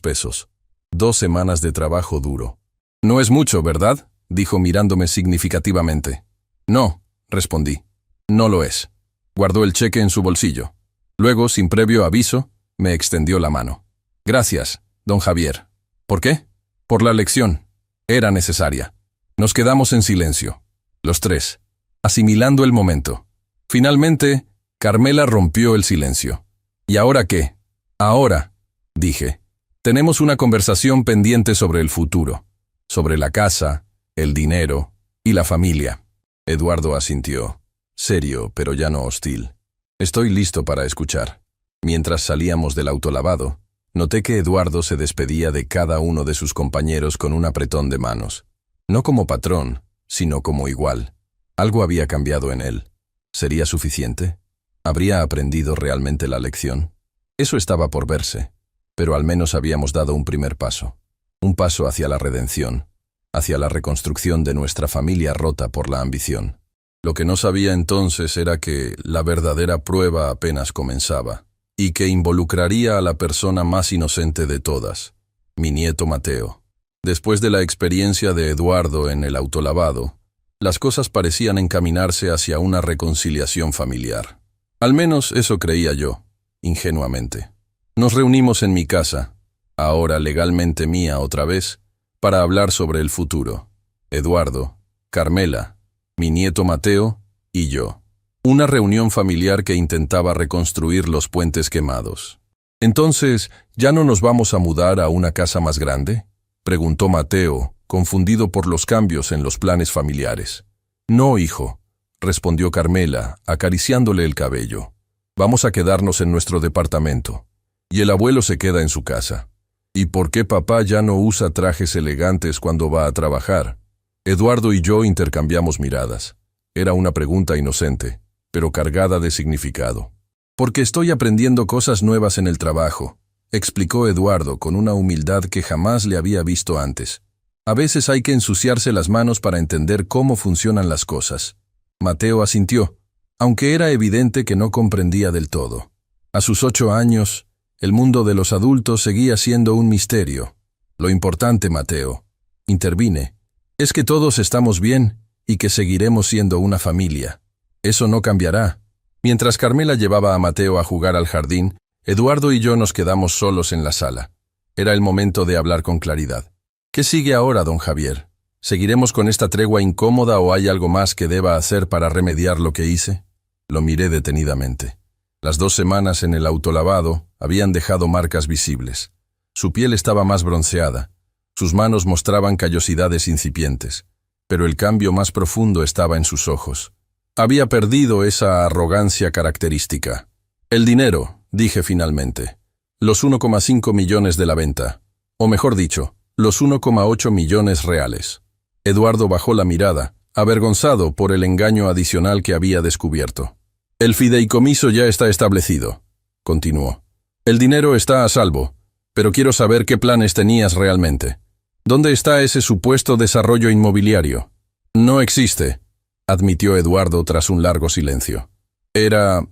pesos. 2 semanas de trabajo duro. «No es mucho, ¿verdad?», dijo mirándome significativamente. «No», respondí. «No lo es». Guardó el cheque en su bolsillo. Luego, sin previo aviso, me extendió la mano. «Gracias, don Javier». «¿Por qué?» «Por la lección. Era necesaria». Nos quedamos en silencio, los tres, asimilando el momento. Finalmente, Carmela rompió el silencio. «¿Y ahora qué?». «Ahora», dije, «tenemos una conversación pendiente sobre el futuro». sobre la casa, el dinero y la familia. Eduardo asintió, serio pero ya no hostil. Estoy listo para escuchar. Mientras salíamos del autolavado, noté que Eduardo se despedía de cada uno de sus compañeros con un apretón de manos. No como patrón, sino como igual. Algo había cambiado en él. ¿Sería suficiente? ¿Habría aprendido realmente la lección? Eso estaba por verse, pero al menos habíamos dado un primer paso. Un paso hacia la redención, hacia la reconstrucción de nuestra familia rota por la ambición. Lo que no sabía entonces era que la verdadera prueba apenas comenzaba, y que involucraría a la persona más inocente de todas, mi nieto Mateo. Después de la experiencia de Eduardo en el autolavado, las cosas parecían encaminarse hacia una reconciliación familiar. Al menos eso creía yo, ingenuamente. Nos reunimos en mi casa, ahora legalmente mía otra vez, para hablar sobre el futuro. Eduardo, Carmela, mi nieto Mateo y yo. Una reunión familiar que intentaba reconstruir los puentes quemados. «¿Entonces, ya no nos vamos a mudar a una casa más grande?», preguntó Mateo, confundido por los cambios en los planes familiares. «No, hijo», respondió Carmela, acariciándole el cabello. «Vamos a quedarnos en nuestro departamento. Y el abuelo se queda en su casa». «¿Y por qué papá ya no usa trajes elegantes cuando va a trabajar?». Eduardo y yo intercambiamos miradas. Era una pregunta inocente, pero cargada de significado. «Porque estoy aprendiendo cosas nuevas en el trabajo», explicó Eduardo con una humildad que jamás le había visto antes. «A veces hay que ensuciarse las manos para entender cómo funcionan las cosas». Mateo asintió, aunque era evidente que no comprendía del todo. A sus 8 años, el mundo de los adultos seguía siendo un misterio. «Lo importante, Mateo», intervine, «es que todos estamos bien y que seguiremos siendo una familia. Eso no cambiará». Mientras Carmela llevaba a Mateo a jugar al jardín, Eduardo y yo nos quedamos solos en la sala. Era el momento de hablar con claridad. «¿Qué sigue ahora, don Javier? ¿Seguiremos con esta tregua incómoda o hay algo más que deba hacer para remediar lo que hice?». Lo miré detenidamente. Las 2 semanas en el autolavado habían dejado marcas visibles. Su piel estaba más bronceada. Sus manos mostraban callosidades incipientes. Pero el cambio más profundo estaba en sus ojos. Había perdido esa arrogancia característica. «El dinero», dije finalmente. «Los 1,5 millones de la venta. O mejor dicho, los 1,8 millones reales». Eduardo bajó la mirada, avergonzado por el engaño adicional que había descubierto. «El fideicomiso ya está establecido», continuó. «El dinero está a salvo, pero quiero saber qué planes tenías realmente. ¿Dónde está ese supuesto desarrollo inmobiliario?». «No existe», admitió Eduardo tras un largo silencio. Era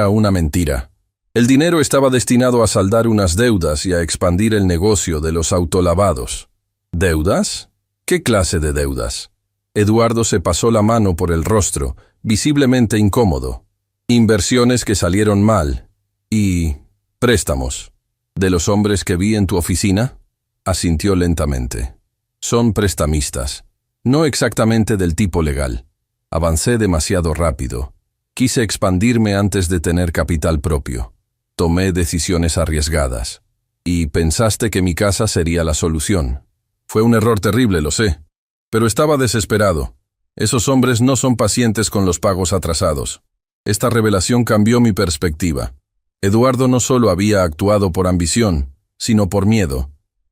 una mentira. El dinero estaba destinado a saldar unas deudas y a expandir el negocio de los autolavados». «¿Deudas? ¿Qué clase de deudas?». Eduardo se pasó la mano por el rostro, visiblemente incómodo. «Inversiones que salieron mal. Y préstamos». «¿De los hombres que vi en tu oficina?». Asintió lentamente. «Son prestamistas. No exactamente del tipo legal. Avancé demasiado rápido. Quise expandirme antes de tener capital propio. Tomé decisiones arriesgadas. Y pensaste que mi casa sería la solución. Fue un error terrible, lo sé. Pero estaba desesperado. Esos hombres no son pacientes con los pagos atrasados. Esta revelación cambió mi perspectiva. Eduardo no solo había actuado por ambición, sino por miedo.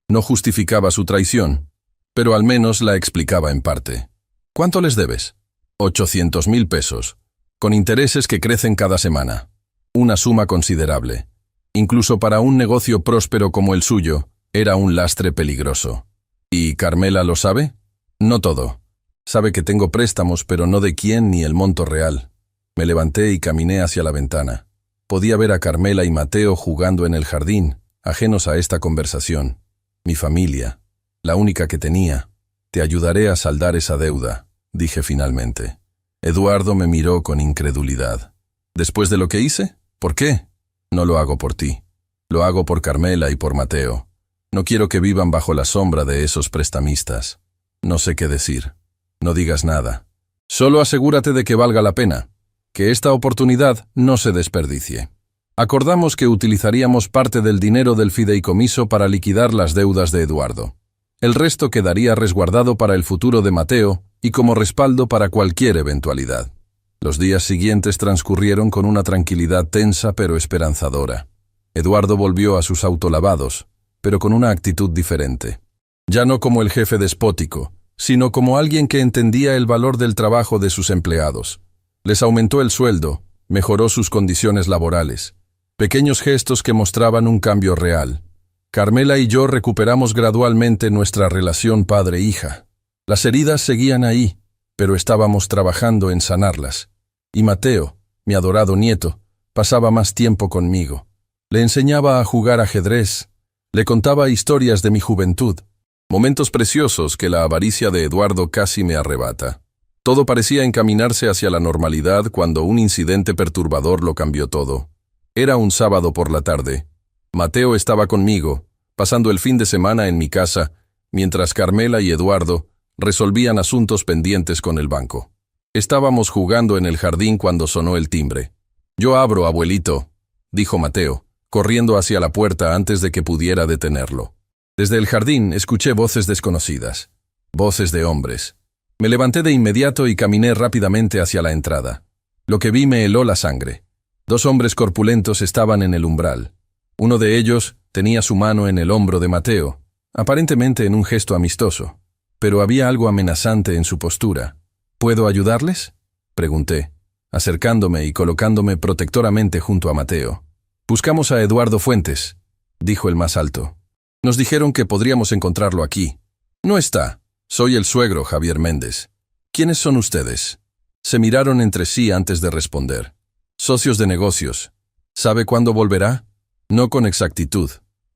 No justificaba su traición, pero al menos la explicaba en parte. «¿Cuánto les debes?». 800.000 pesos, con intereses que crecen cada semana. Una suma considerable. Incluso para un negocio próspero como el suyo, era un lastre peligroso. «¿Y Carmela lo sabe?». «No todo. Sabe que tengo préstamos, pero no de quién ni el monto real». Me levanté y caminé hacia la ventana. Podía ver a Carmela y Mateo jugando en el jardín, ajenos a esta conversación. Mi familia, la única que tenía. «Te ayudaré a saldar esa deuda», dije finalmente. Eduardo me miró con incredulidad. «¿Después de lo que hice? ¿Por qué?». «No lo hago por ti. Lo hago por Carmela y por Mateo. No quiero que vivan bajo la sombra de esos prestamistas». «No sé qué decir». «No digas nada. Solo asegúrate de que valga la pena. Que esta oportunidad no se desperdicie». Acordamos que utilizaríamos parte del dinero del fideicomiso para liquidar las deudas de Eduardo. El resto quedaría resguardado para el futuro de Mateo y como respaldo para cualquier eventualidad. Los días siguientes transcurrieron con una tranquilidad tensa pero esperanzadora. Eduardo volvió a sus autolavados, pero con una actitud diferente. Ya no como el jefe despótico, sino como alguien que entendía el valor del trabajo de sus empleados. Les aumentó el sueldo, mejoró sus condiciones laborales. Pequeños gestos que mostraban un cambio real. Carmela y yo recuperamos gradualmente nuestra relación padre-hija. Las heridas seguían ahí, pero estábamos trabajando en sanarlas. Y Mateo, mi adorado nieto, pasaba más tiempo conmigo. Le enseñaba a jugar ajedrez, le contaba historias de mi juventud, momentos preciosos que la avaricia de Eduardo casi me arrebata. Todo parecía encaminarse hacia la normalidad cuando un incidente perturbador lo cambió todo. Era un sábado por la tarde. Mateo estaba conmigo, pasando el fin de semana en mi casa, mientras Carmela y Eduardo resolvían asuntos pendientes con el banco. Estábamos jugando en el jardín cuando sonó el timbre. «Yo abro, abuelito», dijo Mateo, corriendo hacia la puerta antes de que pudiera detenerlo. Desde el jardín escuché voces desconocidas, voces de hombres. Me levanté de inmediato y caminé rápidamente hacia la entrada. Lo que vi me heló la sangre. 2 hombres corpulentos estaban en el umbral. Uno de ellos tenía su mano en el hombro de Mateo, aparentemente en un gesto amistoso, pero había algo amenazante en su postura. «¿Puedo ayudarles?», pregunté, acercándome y colocándome protectoramente junto a Mateo. «Buscamos a Eduardo Fuentes», dijo el más alto. «Nos dijeron que podríamos encontrarlo aquí». «No está. Soy el suegro, Javier Méndez». «¿Quiénes son ustedes?». Se miraron entre sí antes de responder. «Socios de negocios». «¿Sabe cuándo volverá?». «No con exactitud.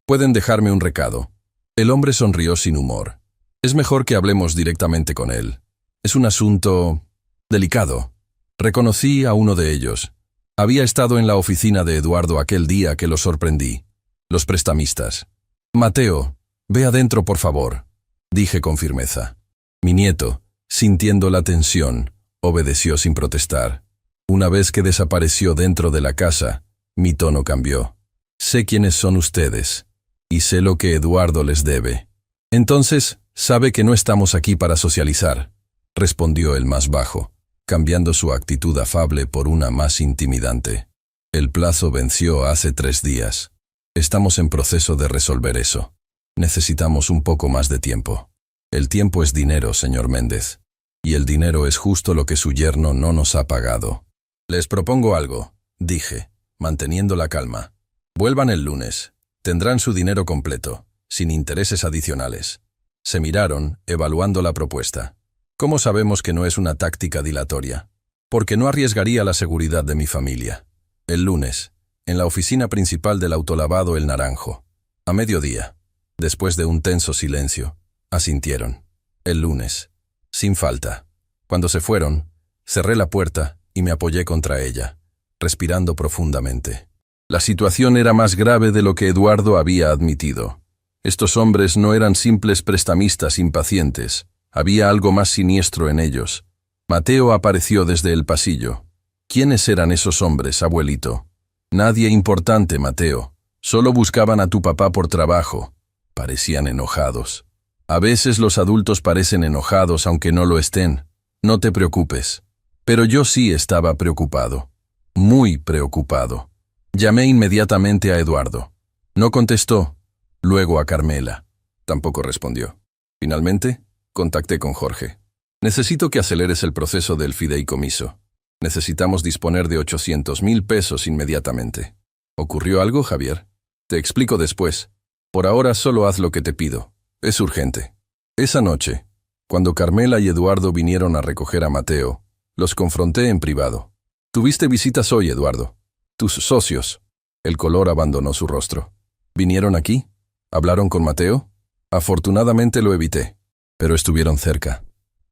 Pueden dejarme un recado». El hombre sonrió sin humor. «Es mejor que hablemos directamente con él. Es un asunto delicado». Reconocí a uno de ellos. Había estado en la oficina de Eduardo aquel día que lo sorprendí. Los prestamistas. «Mateo, ve adentro, por favor», dije con firmeza. Mi nieto, sintiendo la tensión, obedeció sin protestar. Una vez que desapareció dentro de la casa, mi tono cambió. «Sé quiénes son ustedes, y sé lo que Eduardo les debe». «Entonces, sabe que no estamos aquí para socializar», respondió el más bajo, cambiando su actitud afable por una más intimidante. «El plazo venció hace 3 días. Estamos en proceso de resolver eso. Necesitamos un poco más de tiempo. El tiempo es dinero, señor Méndez, y el dinero es justo lo que su yerno no nos ha pagado». «Les propongo algo», dije, manteniendo la calma. «Vuelvan el lunes. Tendrán su dinero completo, sin intereses adicionales». Se miraron, evaluando la propuesta. «¿Cómo sabemos que no es una táctica dilatoria?». «Porque no arriesgaría la seguridad de mi familia». «El lunes, en la oficina principal del autolavado El Naranjo. A mediodía». Después de un tenso silencio, asintieron. «El lunes. Sin falta». Cuando se fueron, cerré la puerta y me apoyé contra ella, respirando profundamente. La situación era más grave de lo que Eduardo había admitido. Estos hombres no eran simples prestamistas impacientes. Había algo más siniestro en ellos. Mateo apareció desde el pasillo. «¿Quiénes eran esos hombres, abuelito?». «Nadie importante, Mateo. Solo buscaban a tu papá por trabajo». Parecían enojados. «A veces los adultos parecen enojados aunque no lo estén. No te preocupes». Pero yo sí estaba preocupado. Muy preocupado. Llamé inmediatamente a Eduardo. No contestó. Luego a Carmela. Tampoco respondió. Finalmente, contacté con Jorge. «Necesito que aceleres el proceso del fideicomiso. Necesitamos disponer de 800,000 pesos inmediatamente». «¿Ocurrió algo, Javier?». «Te explico después. Por ahora solo haz lo que te pido. Es urgente». Esa noche, cuando Carmela y Eduardo vinieron a recoger a Mateo, los confronté en privado. «Tuviste visitas hoy, Eduardo. Tus socios». El color abandonó su rostro. «¿Vinieron aquí? ¿Hablaron con Mateo?». Afortunadamente lo evité. Pero estuvieron cerca.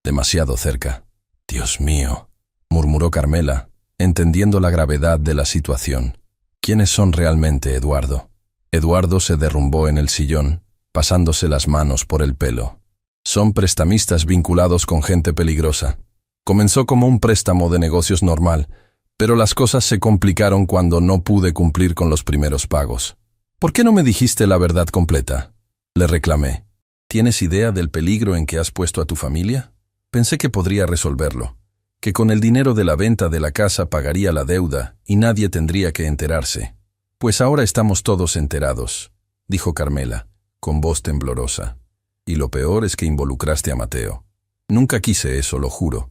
Demasiado cerca. «Dios mío», murmuró Carmela, entendiendo la gravedad de la situación. «¿Quiénes son realmente, Eduardo?». Eduardo se derrumbó en el sillón, pasándose las manos por el pelo. «Son prestamistas vinculados con gente peligrosa. Comenzó como un préstamo de negocios normal, pero las cosas se complicaron cuando no pude cumplir con los primeros pagos». «¿Por qué no me dijiste la verdad completa?», le reclamé. ¿Tienes idea del peligro en que has puesto a tu familia? Pensé que podría resolverlo, que con el dinero de la venta de la casa pagaría la deuda y nadie tendría que enterarse. Pues ahora estamos todos enterados, dijo Carmela, con voz temblorosa. Y lo peor es que involucraste a Mateo. Nunca quise eso, lo juro.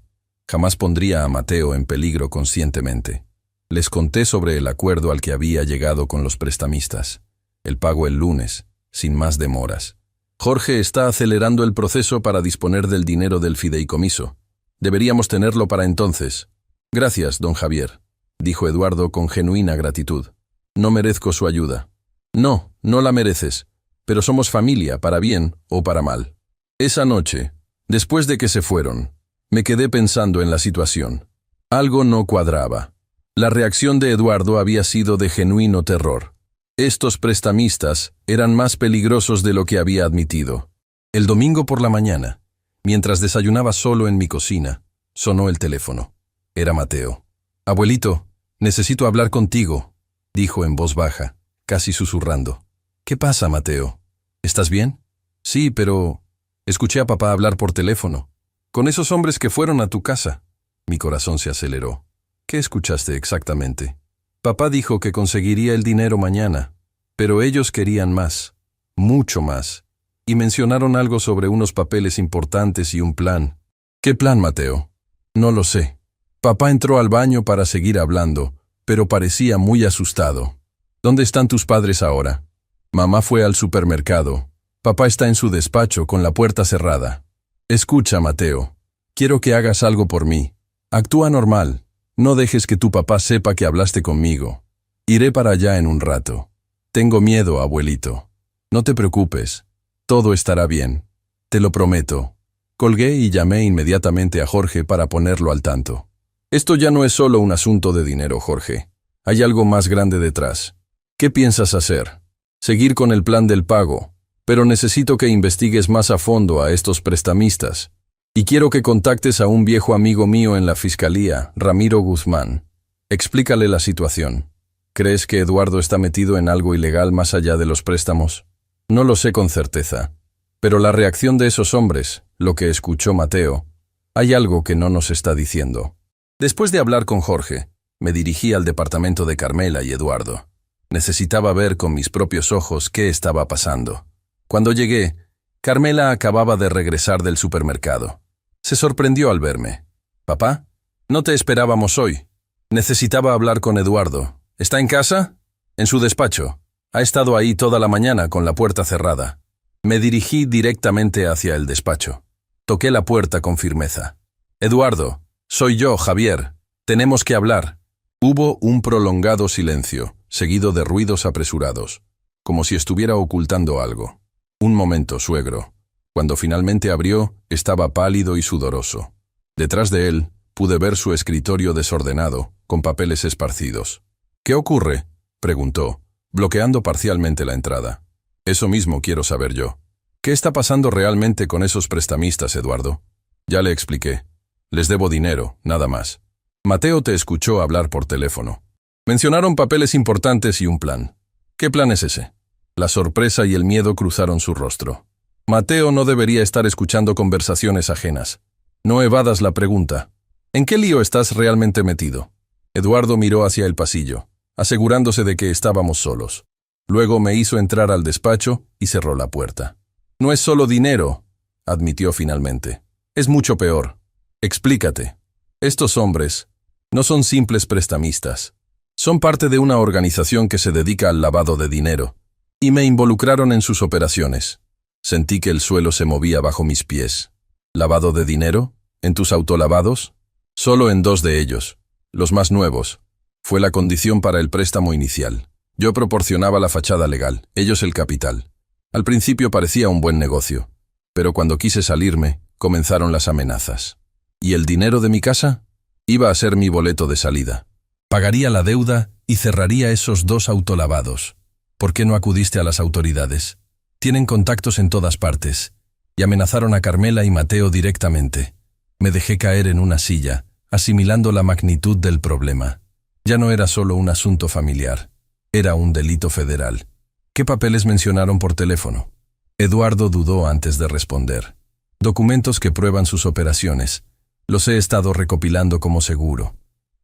Jamás pondría a Mateo en peligro conscientemente. Les conté sobre el acuerdo al que había llegado con los prestamistas. El pago el lunes, sin más demoras. Jorge está acelerando el proceso para disponer del dinero del fideicomiso. Deberíamos tenerlo para entonces. Gracias, don Javier, dijo Eduardo con genuina gratitud. No merezco su ayuda. No, no la mereces, pero somos familia, para bien o para mal. Esa noche, después de que se fueron, me quedé pensando en la situación. Algo no cuadraba. La reacción de Eduardo había sido de genuino terror. Estos prestamistas eran más peligrosos de lo que había admitido. El domingo por la mañana, mientras desayunaba solo en mi cocina, sonó el teléfono. Era Mateo. «Abuelito, necesito hablar contigo», dijo en voz baja, casi susurrando. «¿Qué pasa, Mateo? ¿Estás bien?» «Sí, pero escuché a papá hablar por teléfono. Con esos hombres que fueron a tu casa». Mi corazón se aceleró. «¿Qué escuchaste exactamente?» «Papá dijo que conseguiría el dinero mañana, pero ellos querían más, mucho más, y mencionaron algo sobre unos papeles importantes y un plan». «¿Qué plan, Mateo?» «No lo sé». Papá entró al baño para seguir hablando, pero parecía muy asustado. «¿Dónde están tus padres ahora?» «Mamá fue al supermercado. Papá está en su despacho con la puerta cerrada». «Escucha, Mateo. Quiero que hagas algo por mí. Actúa normal. No dejes que tu papá sepa que hablaste conmigo. Iré para allá en un rato. Tengo miedo, abuelito. No te preocupes. Todo estará bien. Te lo prometo». Colgué y llamé inmediatamente a Jorge para ponerlo al tanto. «Esto ya no es solo un asunto de dinero, Jorge. Hay algo más grande detrás. ¿Qué piensas hacer?» «Seguir con el plan del pago, pero necesito que investigues más a fondo a estos prestamistas. Y quiero que contactes a un viejo amigo mío en la fiscalía, Ramiro Guzmán. Explícale la situación. ¿Crees que Eduardo está metido en algo ilegal más allá de los préstamos?» «No lo sé con certeza. Pero la reacción de esos hombres, lo que escuchó Mateo, hay algo que no nos está diciendo». Después de hablar con Jorge, me dirigí al departamento de Carmela y Eduardo. Necesitaba ver con mis propios ojos qué estaba pasando. Cuando llegué, Carmela acababa de regresar del supermercado. Se sorprendió al verme. «Papá, no te esperábamos hoy. Necesitaba hablar con Eduardo. ¿Está en casa?» «En su despacho. Ha estado ahí toda la mañana con la puerta cerrada». Me dirigí directamente hacia el despacho. Toqué la puerta con firmeza. «Eduardo, soy yo, Javier. Tenemos que hablar». Hubo un prolongado silencio, seguido de ruidos apresurados, como si estuviera ocultando algo. «Un momento, suegro». Cuando finalmente abrió, estaba pálido y sudoroso. Detrás de él, pude ver su escritorio desordenado, con papeles esparcidos. «¿Qué ocurre?», preguntó, bloqueando parcialmente la entrada. «Eso mismo quiero saber yo. ¿Qué está pasando realmente con esos prestamistas, Eduardo?» «Ya le expliqué. Les debo dinero, nada más». Mateo te escuchó hablar por teléfono. Mencionaron papeles importantes y un plan. ¿Qué plan es ese? La sorpresa y el miedo cruzaron su rostro. Mateo no debería estar escuchando conversaciones ajenas. No evadas la pregunta. ¿En qué lío estás realmente metido? Eduardo miró hacia el pasillo, asegurándose de que estábamos solos. Luego me hizo entrar al despacho y cerró la puerta. «No es solo dinero», admitió finalmente. «Es mucho peor. Explícate. Estos hombres no son simples prestamistas. Son parte de una organización que se dedica al lavado de dinero, y me involucraron en sus operaciones». Sentí que el suelo se movía bajo mis pies. «¿Lavado de dinero? ¿En tus autolavados?» «Solo en 2 de ellos, los más nuevos. Fue la condición para el préstamo inicial. Yo proporcionaba la fachada legal, ellos el capital. Al principio parecía un buen negocio, pero cuando quise salirme, comenzaron las amenazas. ¿Y el dinero de mi casa? Iba a ser mi boleto de salida. Pagaría la deuda y cerraría esos 2 autolavados. ¿Por qué no acudiste a las autoridades? Tienen contactos en todas partes. Y amenazaron a Carmela y Mateo directamente. Me dejé caer en una silla, asimilando la magnitud del problema. Ya no era solo un asunto familiar. Era un delito federal. ¿Qué papeles mencionaron por teléfono? Eduardo dudó antes de responder. Documentos que prueban sus operaciones. Los he estado recopilando como seguro.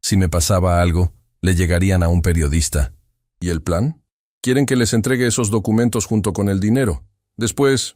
Si me pasaba algo, le llegarían a un periodista. ¿Y el plan? Quieren que les entregue esos documentos junto con el dinero. Después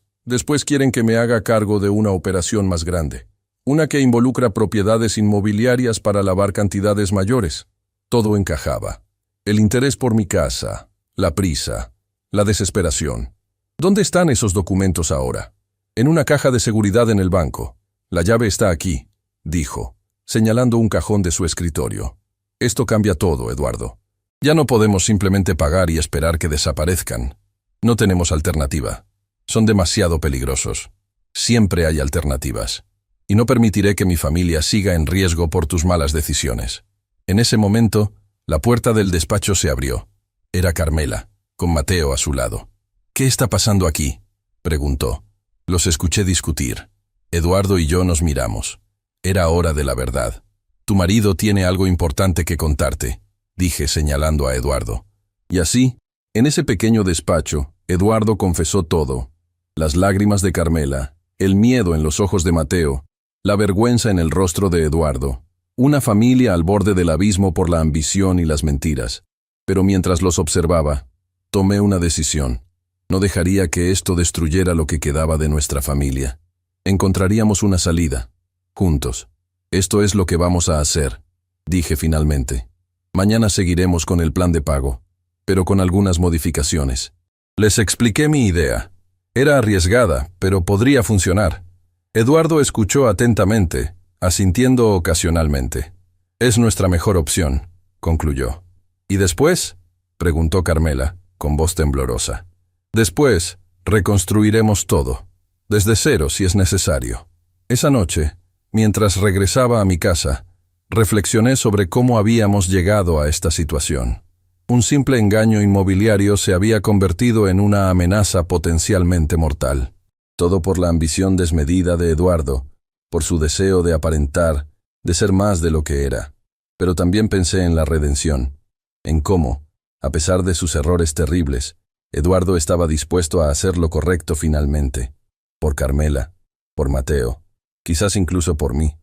quieren que me haga cargo de una operación más grande. Una que involucra propiedades inmobiliarias para lavar cantidades mayores. Todo encajaba. El interés por mi casa, la prisa, la desesperación. ¿Dónde están esos documentos ahora? En una caja de seguridad en el banco. La llave está aquí, dijo, señalando un cajón de su escritorio. Esto cambia todo, Eduardo. Ya no podemos simplemente pagar y esperar que desaparezcan. No tenemos alternativa. Son demasiado peligrosos. Siempre hay alternativas. Y no permitiré que mi familia siga en riesgo por tus malas decisiones. En ese momento, la puerta del despacho se abrió. Era Carmela, con Mateo a su lado. «¿Qué está pasando aquí?», preguntó. Los escuché discutir. Eduardo y yo nos miramos. Era hora de la verdad. «Tu marido tiene algo importante que contarte», dije señalando a Eduardo. Y así, en ese pequeño despacho, Eduardo confesó todo. Las lágrimas de Carmela, el miedo en los ojos de Mateo, la vergüenza en el rostro de Eduardo. Una familia al borde del abismo por la ambición y las mentiras. Pero mientras los observaba, tomé una decisión. No dejaría que esto destruyera lo que quedaba de nuestra familia. Encontraríamos una salida. Juntos. Esto es lo que vamos a hacer, dije finalmente. Mañana seguiremos con el plan de pago, pero con algunas modificaciones. Les expliqué mi idea. Era arriesgada, pero podría funcionar. Eduardo escuchó atentamente, asintiendo ocasionalmente. «Es nuestra mejor opción», concluyó. «¿Y después?», preguntó Carmela, con voz temblorosa. «Después, reconstruiremos todo, desde cero si es necesario». Esa noche, mientras regresaba a mi casa, reflexioné sobre cómo habíamos llegado a esta situación. Un simple engaño inmobiliario se había convertido en una amenaza potencialmente mortal. Todo por la ambición desmedida de Eduardo, por su deseo de aparentar, de ser más de lo que era. Pero también pensé en la redención, en cómo, a pesar de sus errores terribles, Eduardo estaba dispuesto a hacer lo correcto finalmente. Por Carmela, por Mateo, quizás incluso por mí.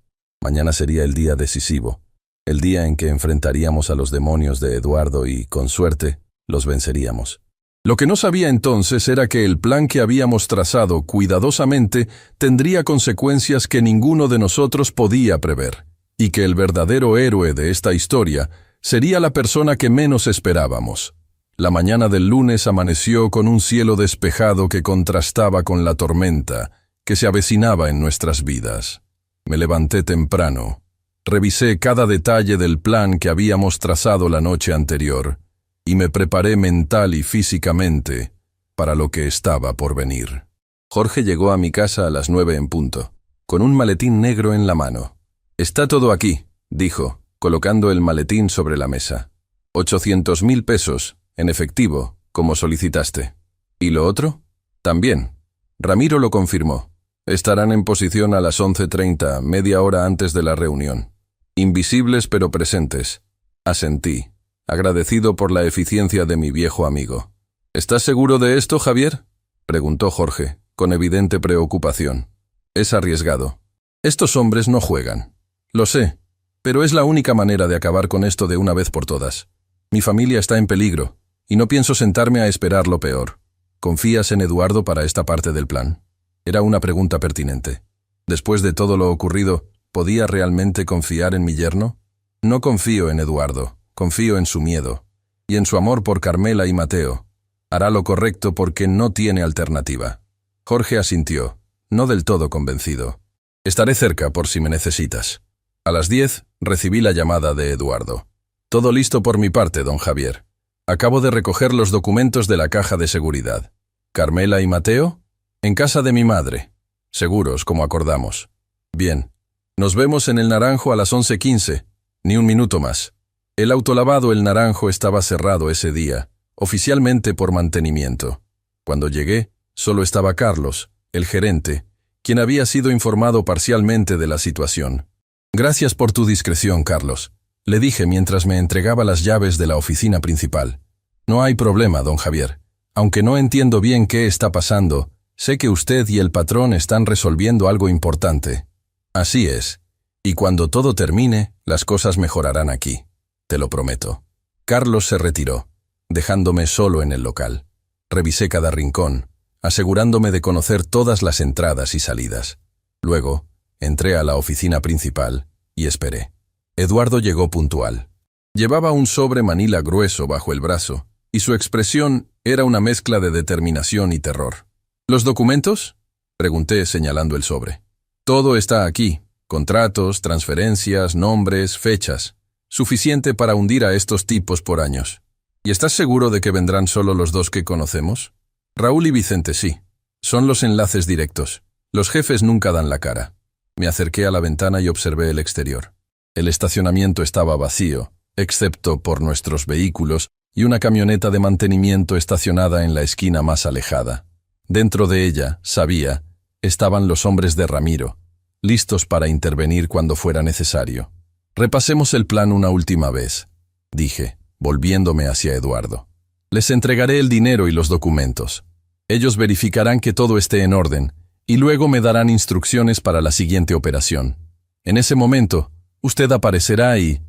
Mañana sería el día decisivo, el día en que enfrentaríamos a los demonios de Eduardo y, con suerte, los venceríamos. Lo que no sabía entonces era que el plan que habíamos trazado cuidadosamente tendría consecuencias que ninguno de nosotros podía prever, y que el verdadero héroe de esta historia sería la persona que menos esperábamos. La mañana del lunes amaneció con un cielo despejado que contrastaba con la tormenta que se avecinaba en nuestras vidas. Me levanté temprano, revisé cada detalle del plan que habíamos trazado la noche anterior y me preparé mental y físicamente para lo que estaba por venir. Jorge llegó a mi casa a las 9 en punto, con un maletín negro en la mano. «Está todo aquí», dijo, colocando el maletín sobre la mesa. 800.000 pesos, en efectivo, como solicitaste. ¿Y lo otro? También. Ramiro lo confirmó. Estarán en posición a las 11:30, media hora antes de la reunión. Invisibles pero presentes. Asentí, agradecido por la eficiencia de mi viejo amigo. ¿Estás seguro de esto, Javier?, preguntó Jorge, con evidente preocupación. Es arriesgado. Estos hombres no juegan. Lo sé, pero es la única manera de acabar con esto de una vez por todas. Mi familia está en peligro, y no pienso sentarme a esperar lo peor. ¿Confías en Eduardo para esta parte del plan? Era una pregunta pertinente. Después de todo lo ocurrido, ¿podía realmente confiar en mi yerno? No confío en Eduardo, confío en su miedo, y en su amor por Carmela y Mateo. Hará lo correcto porque no tiene alternativa. Jorge asintió, no del todo convencido. Estaré cerca por si me necesitas. A las 10 recibí la llamada de Eduardo. Todo listo por mi parte, don Javier. Acabo de recoger los documentos de la caja de seguridad. ¿Carmela y Mateo? En casa de mi madre. Seguros, como acordamos. Bien. Nos vemos en el Naranjo a las 11:15. Ni un minuto más. El autolavado El Naranjo estaba cerrado ese día, oficialmente por mantenimiento. Cuando llegué, solo estaba Carlos, el gerente, quien había sido informado parcialmente de la situación. Gracias por tu discreción, Carlos, le dije mientras me entregaba las llaves de la oficina principal. No hay problema, don Javier. Aunque no entiendo bien qué está pasando, Sé que usted y el patrón están resolviendo algo importante. Así es. Y cuando todo termine, las cosas mejorarán aquí. Te lo prometo. Carlos se retiró, dejándome solo en el local. Revisé cada rincón, asegurándome de conocer todas las entradas y salidas. Luego, entré a la oficina principal y esperé. Eduardo llegó puntual. Llevaba un sobre manila grueso bajo el brazo, y su expresión era una mezcla de determinación y terror. ¿Los documentos?, pregunté señalando el sobre. Todo está aquí. Contratos, transferencias, nombres, fechas. Suficiente para hundir a estos tipos por años. ¿Y estás seguro de que vendrán solo los dos que conocemos? Raúl y Vicente sí. Son los enlaces directos. Los jefes nunca dan la cara. Me acerqué a la ventana y observé el exterior. El estacionamiento estaba vacío, excepto por nuestros vehículos y una camioneta de mantenimiento estacionada en la esquina más alejada. Dentro de ella, sabía, estaban los hombres de Ramiro, listos para intervenir cuando fuera necesario. Repasemos el plan una última vez, dije, volviéndome hacia Eduardo. Les entregaré el dinero y los documentos. Ellos verificarán que todo esté en orden, y luego me darán instrucciones para la siguiente operación. En ese momento, usted aparecerá y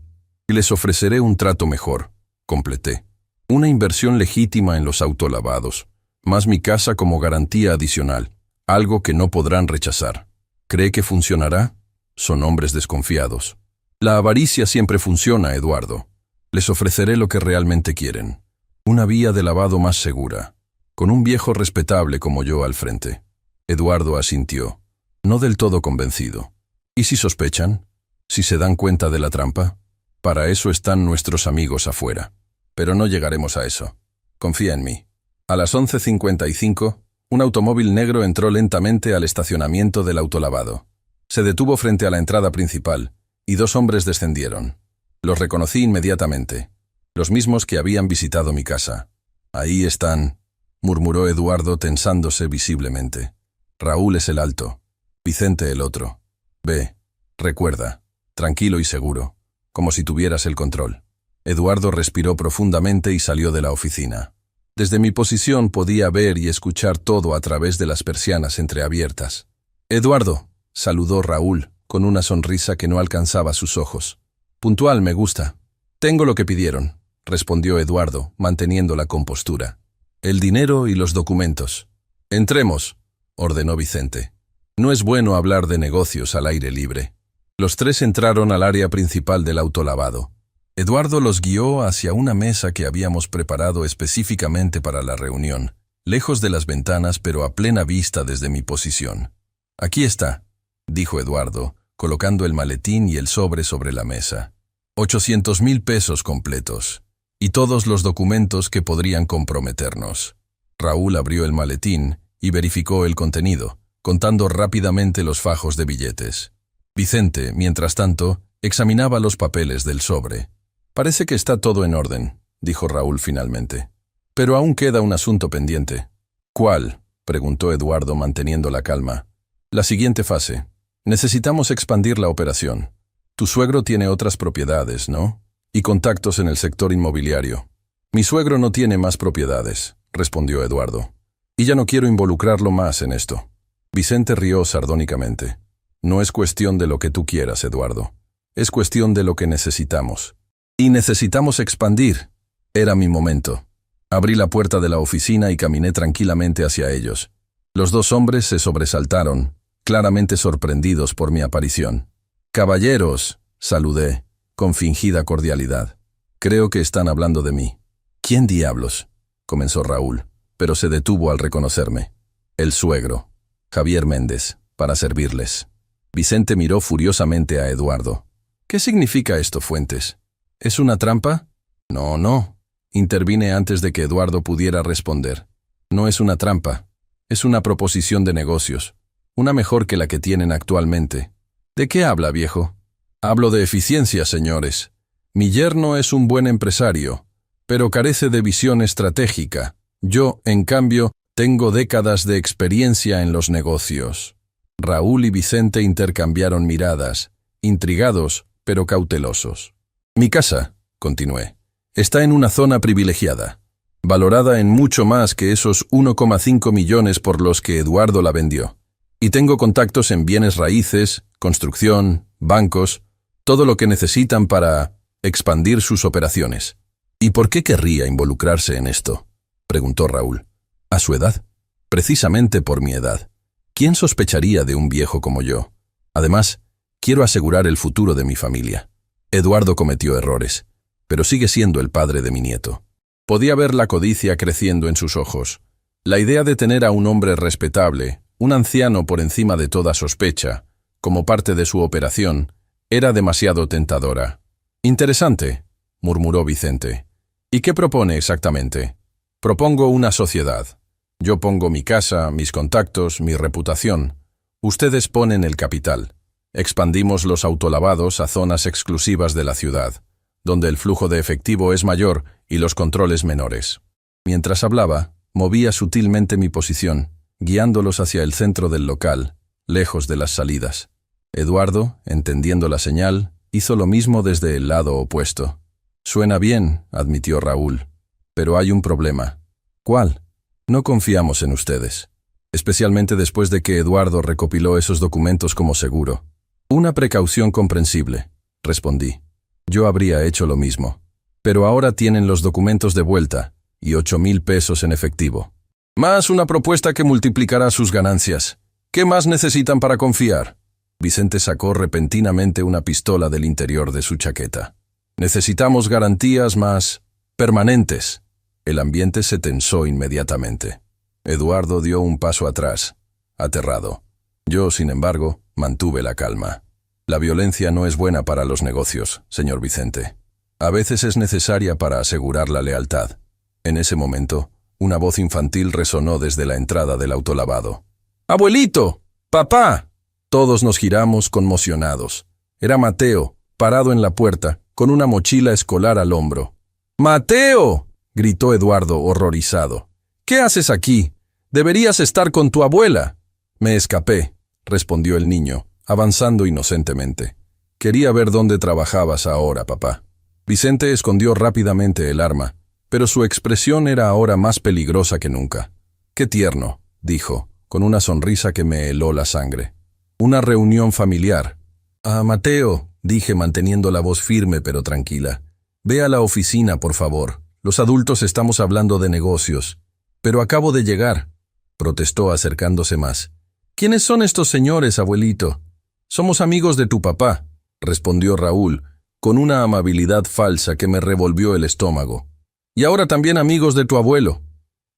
les ofreceré un trato mejor, completé. Una inversión legítima en los autolavados, más mi casa como garantía adicional, algo que no podrán rechazar. ¿Cree que funcionará? Son hombres desconfiados. La avaricia siempre funciona, Eduardo. Les ofreceré lo que realmente quieren. Una vía de lavado más segura, con un viejo respetable como yo al frente. Eduardo asintió, no del todo convencido. ¿Y si sospechan? ¿Si se dan cuenta de la trampa? Para eso están nuestros amigos afuera. Pero no llegaremos a eso. Confía en mí. A las 11:55, un automóvil negro entró lentamente al estacionamiento del autolavado. Se detuvo frente a la entrada principal, y dos hombres descendieron. Los reconocí inmediatamente, los mismos que habían visitado mi casa. Ahí están, murmuró Eduardo tensándose visiblemente. Raúl es el alto, Vicente el otro. Ve, recuerda, tranquilo y seguro, como si tuvieras el control. Eduardo respiró profundamente y salió de la oficina. Desde mi posición podía ver y escuchar todo a través de las persianas entreabiertas. Eduardo, saludó Raúl, con una sonrisa que no alcanzaba sus ojos. Puntual, me gusta. Tengo lo que pidieron, respondió Eduardo, manteniendo la compostura. El dinero y los documentos. Entremos, ordenó Vicente. No es bueno hablar de negocios al aire libre. Los tres entraron al área principal del autolavado. Eduardo los guió hacia una mesa que habíamos preparado específicamente para la reunión, lejos de las ventanas pero a plena vista desde mi posición. Aquí está, dijo Eduardo, colocando el maletín y el sobre la mesa. 800,000 pesos completos, y todos los documentos que podrían comprometernos. Raúl abrió el maletín y verificó el contenido, contando rápidamente los fajos de billetes. Vicente, mientras tanto, examinaba los papeles del sobre. Parece que está todo en orden, dijo Raúl finalmente. Pero aún queda un asunto pendiente. ¿Cuál?, preguntó Eduardo manteniendo la calma. La siguiente fase. Necesitamos expandir la operación. Tu suegro tiene otras propiedades, ¿no? Y contactos en el sector inmobiliario. Mi suegro no tiene más propiedades, respondió Eduardo. Y ya no quiero involucrarlo más en esto. Vicente rió sardónicamente. No es cuestión de lo que tú quieras, Eduardo. Es cuestión de lo que necesitamos. Y necesitamos expandir. Era mi momento. Abrí la puerta de la oficina y caminé tranquilamente hacia ellos. Los dos hombres se sobresaltaron, claramente sorprendidos por mi aparición. «Caballeros», saludé, con fingida cordialidad. «Creo que están hablando de mí». «¿Quién diablos?», comenzó Raúl, pero se detuvo al reconocerme. «El suegro, Javier Méndez, para servirles». Vicente miró furiosamente a Eduardo. «¿Qué significa esto, Fuentes? ¿Es una trampa?» No, intervine antes de que Eduardo pudiera responder. No es una trampa, es una proposición de negocios, una mejor que la que tienen actualmente. ¿De qué habla, viejo? Hablo de eficiencia, señores. Mi yerno es un buen empresario, pero carece de visión estratégica. Yo, en cambio, tengo décadas de experiencia en los negocios. Raúl y Vicente intercambiaron miradas, intrigados, pero cautelosos. Mi casa, continué, está en una zona privilegiada. valorada en mucho más que esos 1,5 millones por los que Eduardo la vendió. Y tengo contactos en bienes raíces, construcción, bancos, todo lo que necesitan para expandir sus operaciones. ¿Y por qué querría involucrarse en esto?, preguntó Raúl. ¿A su edad? Precisamente por mi edad. ¿Quién sospecharía de un viejo como yo? Además, quiero asegurar el futuro de mi familia. Eduardo cometió errores, pero sigue siendo el padre de mi nieto. Podía ver la codicia creciendo en sus ojos. La idea de tener a un hombre respetable, un anciano por encima de toda sospecha, como parte de su operación, era demasiado tentadora. Interesante, murmuró Vicente. ¿Y qué propone exactamente? Propongo una sociedad. Yo pongo mi casa, mis contactos, mi reputación. Ustedes ponen el capital. Expandimos los autolavados a zonas exclusivas de la ciudad, donde el flujo de efectivo es mayor y los controles menores. Mientras hablaba, movía sutilmente mi posición, guiándolos hacia el centro del local, lejos de las salidas. Eduardo, entendiendo la señal, hizo lo mismo desde el lado opuesto. Suena bien, admitió Raúl, pero hay un problema. ¿Cuál? No confiamos en ustedes, especialmente después de que Eduardo recopiló esos documentos como seguro. Una precaución comprensible, respondí. Yo habría hecho lo mismo. Pero ahora tienen los documentos de vuelta y 8,000 pesos en efectivo. Más una propuesta que multiplicará sus ganancias. ¿Qué más necesitan para confiar? Vicente sacó repentinamente una pistola del interior de su chaqueta. Necesitamos garantías más permanentes. El ambiente se tensó inmediatamente. Eduardo dio un paso atrás, aterrado. Yo, sin embargo, mantuve la calma. La violencia no es buena para los negocios, señor Vicente. A veces es necesaria para asegurar la lealtad. En ese momento, una voz infantil resonó desde la entrada del autolavado. ¡Abuelito! ¡Papá! Todos nos giramos conmocionados. Era Mateo, parado en la puerta, con una mochila escolar al hombro. ¡Mateo!, gritó Eduardo, horrorizado. ¿Qué haces aquí? Deberías estar con tu abuela. Me escapé, respondió el niño, avanzando inocentemente. Quería ver dónde trabajabas ahora, papá. Vicente escondió rápidamente el arma, pero su expresión era ahora más peligrosa que nunca. Qué tierno, dijo, con una sonrisa que me heló la sangre. Una reunión familiar. Ah, Mateo, dije manteniendo la voz firme pero tranquila. Ve a la oficina, por favor. Los adultos estamos hablando de negocios. Pero acabo de llegar, protestó acercándose más. ¿Quiénes son estos señores, abuelito? Somos amigos de tu papá, respondió Raúl, con una amabilidad falsa que me revolvió el estómago. Y ahora también amigos de tu abuelo.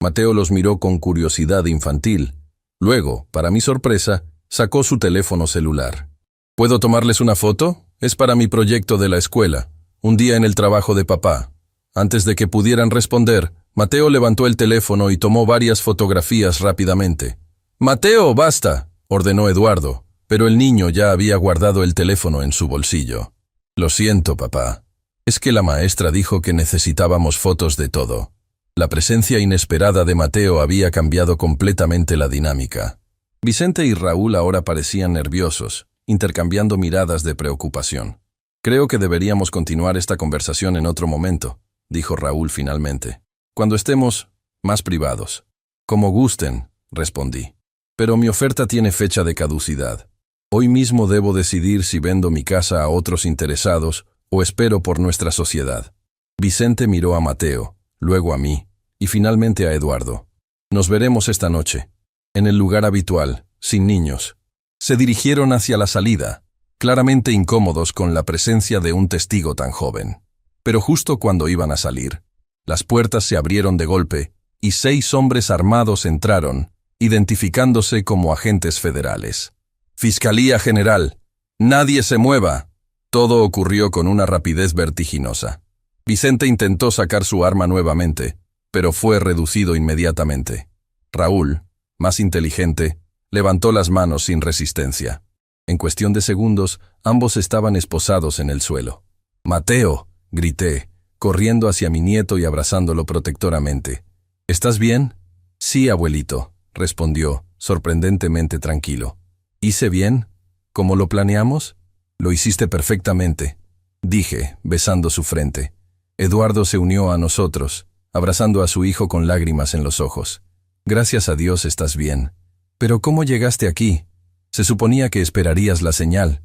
Mateo los miró con curiosidad infantil. Luego, para mi sorpresa, sacó su teléfono celular. ¿Puedo tomarles una foto? Es para mi proyecto de la escuela. Un día en el trabajo de papá. Antes de que pudieran responder, Mateo levantó el teléfono y tomó varias fotografías rápidamente. «Mateo, basta», ordenó Eduardo, pero el niño ya había guardado el teléfono en su bolsillo. «Lo siento, papá. Es que la maestra dijo que necesitábamos fotos de todo». La presencia inesperada de Mateo había cambiado completamente la dinámica. Vicente y Raúl ahora parecían nerviosos, intercambiando miradas de preocupación. «Creo que deberíamos continuar esta conversación en otro momento», dijo Raúl finalmente. «Cuando estemos más privados». «Como gusten», respondí. «Pero mi oferta tiene fecha de caducidad. Hoy mismo debo decidir si vendo mi casa a otros interesados o espero por nuestra sociedad». Vicente miró a Mateo, luego a mí, y finalmente a Eduardo. «Nos veremos esta noche, en el lugar habitual, sin niños». Se dirigieron hacia la salida, claramente incómodos con la presencia de un testigo tan joven. Pero justo cuando iban a salir, las puertas se abrieron de golpe y 6 hombres armados entraron, identificándose como agentes federales. «Fiscalía General, nadie se mueva». Todo ocurrió con una rapidez vertiginosa. Vicente intentó sacar su arma nuevamente, pero fue reducido inmediatamente. Raúl, más inteligente, levantó las manos sin resistencia. En cuestión de segundos, ambos estaban esposados en el suelo. «Mateo», grité, corriendo hacia mi nieto y abrazándolo protectoramente. «¿Estás bien?» «Sí, abuelito», respondió, sorprendentemente tranquilo. «¿Hice bien? ¿Cómo lo planeamos?» «Lo hiciste perfectamente», dije, besando su frente. Eduardo se unió a nosotros, abrazando a su hijo con lágrimas en los ojos. Gracias a Dios estás bien. Pero ¿cómo llegaste aquí? Se suponía que esperarías la señal.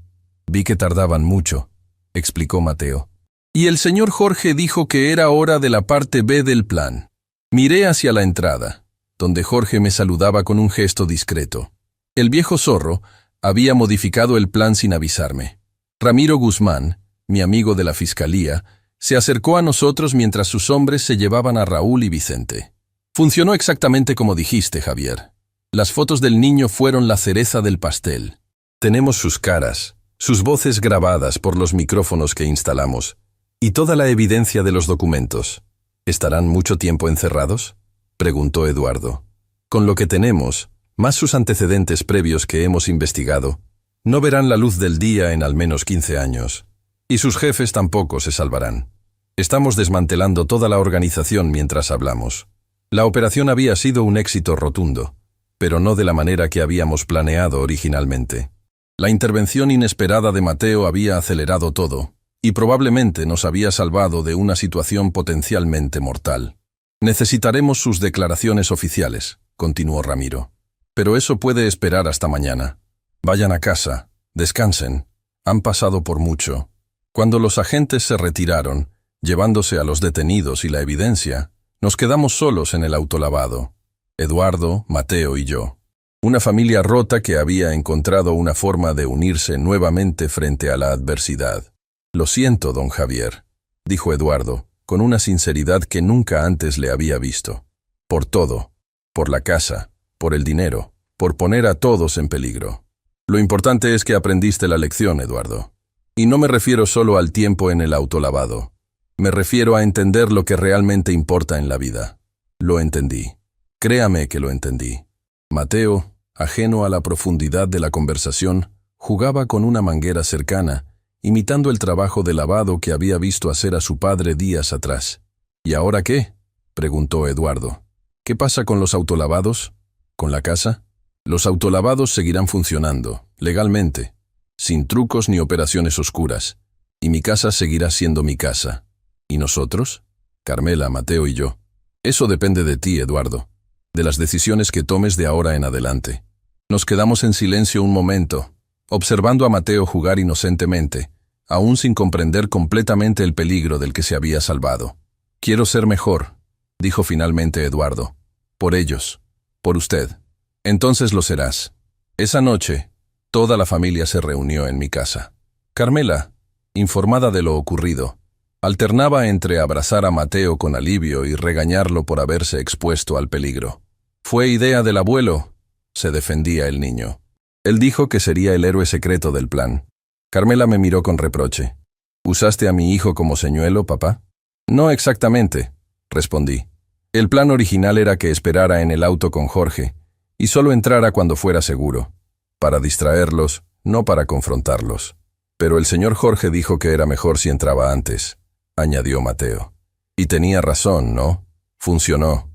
Vi que tardaban mucho, explicó Mateo. Y el señor Jorge dijo que era hora de la parte B del plan. Miré hacia la entrada, donde Jorge me saludaba con un gesto discreto. El viejo zorro había modificado el plan sin avisarme. Ramiro Guzmán, mi amigo de la fiscalía, se acercó a nosotros mientras sus hombres se llevaban a Raúl y Vicente. Funcionó exactamente como dijiste, Javier. Las fotos del niño fueron la cereza del pastel. Tenemos sus caras, sus voces grabadas por los micrófonos que instalamos, y toda la evidencia de los documentos. ¿Estarán mucho tiempo encerrados?, preguntó Eduardo. Con lo que tenemos, más sus antecedentes previos que hemos investigado, no verán la luz del día en al menos 15 años. Y sus jefes tampoco se salvarán. Estamos desmantelando toda la organización mientras hablamos. La operación había sido un éxito rotundo, pero no de la manera que habíamos planeado originalmente. La intervención inesperada de Mateo había acelerado todo, y probablemente nos había salvado de una situación potencialmente mortal. Necesitaremos sus declaraciones oficiales, continuó Ramiro. Pero eso puede esperar hasta mañana. Vayan a casa, descansen. Han pasado por mucho. Cuando los agentes se retiraron, llevándose a los detenidos y la evidencia, nos quedamos solos en el autolavado. Eduardo, Mateo y yo. Una familia rota que había encontrado una forma de unirse nuevamente frente a la adversidad. Lo siento, don Javier, dijo Eduardo, con una sinceridad que nunca antes le había visto. Por todo, por la casa, por el dinero, por poner a todos en peligro. Lo importante es que aprendiste la lección, Eduardo. Y no me refiero solo al tiempo en el autolavado. Me refiero a entender lo que realmente importa en la vida. Lo entendí. Créame que lo entendí. Mateo, ajeno a la profundidad de la conversación, jugaba con una manguera cercana, imitando el trabajo de lavado que había visto hacer a su padre días atrás. ¿Y ahora qué?, preguntó Eduardo. ¿Qué pasa con los autolavados? ¿Con la casa? Los autolavados seguirán funcionando, legalmente, sin trucos ni operaciones oscuras, y mi casa seguirá siendo mi casa. ¿Y nosotros? Carmela, Mateo y yo. Eso depende de ti, Eduardo, de las decisiones que tomes de ahora en adelante. Nos quedamos en silencio un momento, observando a Mateo jugar inocentemente, aún sin comprender completamente el peligro del que se había salvado. Quiero ser mejor, dijo finalmente Eduardo. Por ellos, por usted. Entonces lo serás. Esa noche, toda la familia se reunió en mi casa. Carmela, informada de lo ocurrido, alternaba entre abrazar a Mateo con alivio y regañarlo por haberse expuesto al peligro. «Fue idea del abuelo», se defendía el niño. Él dijo que sería el héroe secreto del plan. Carmela me miró con reproche. «¿Usaste a mi hijo como señuelo, papá?» «No exactamente», respondí. El plan original era que esperara en el auto con Jorge y solo entrara cuando fuera seguro, para distraerlos, no para confrontarlos. Pero el señor Jorge dijo que era mejor si entraba antes, añadió Mateo. Y tenía razón, ¿no? Funcionó.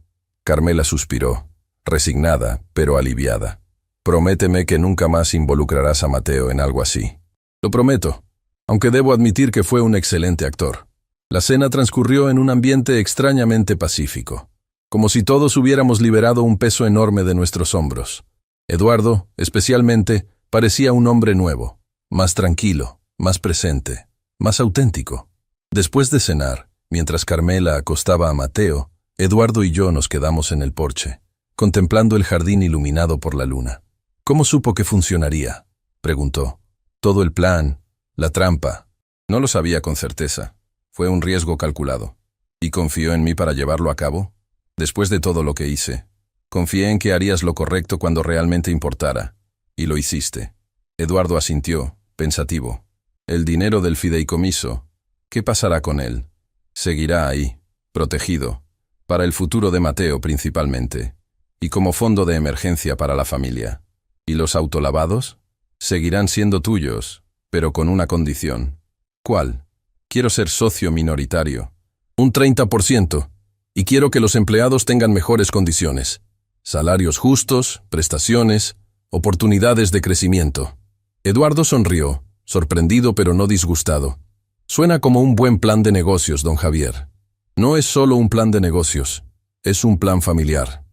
Carmela suspiró, resignada, pero aliviada. Prométeme que nunca más involucrarás a Mateo en algo así. Lo prometo, aunque debo admitir que fue un excelente actor. La cena transcurrió en un ambiente extrañamente pacífico, como si todos hubiéramos liberado un peso enorme de nuestros hombros. Eduardo, especialmente, parecía un hombre nuevo, más tranquilo, más presente, más auténtico. Después de cenar, mientras Carmela acostaba a Mateo, Eduardo y yo nos quedamos en el porche, contemplando el jardín iluminado por la luna. «¿Cómo supo que funcionaría?», preguntó. «Todo el plan, la trampa». No lo sabía con certeza. Fue un riesgo calculado. ¿Y confió en mí para llevarlo a cabo? Después de todo lo que hice, confié en que harías lo correcto cuando realmente importara. Y lo hiciste. Eduardo asintió, pensativo. El dinero del fideicomiso, ¿qué pasará con él? Seguirá ahí, protegido, para el futuro de Mateo principalmente, y como fondo de emergencia para la familia. ¿Y los autolavados? Seguirán siendo tuyos, pero con una condición. ¿Cuál? Quiero ser socio minoritario. Un 30%. Y quiero que los empleados tengan mejores condiciones. Salarios justos, prestaciones, oportunidades de crecimiento. Eduardo sonrió, sorprendido pero no disgustado. Suena como un buen plan de negocios, don Javier. No es solo un plan de negocios, es un plan familiar.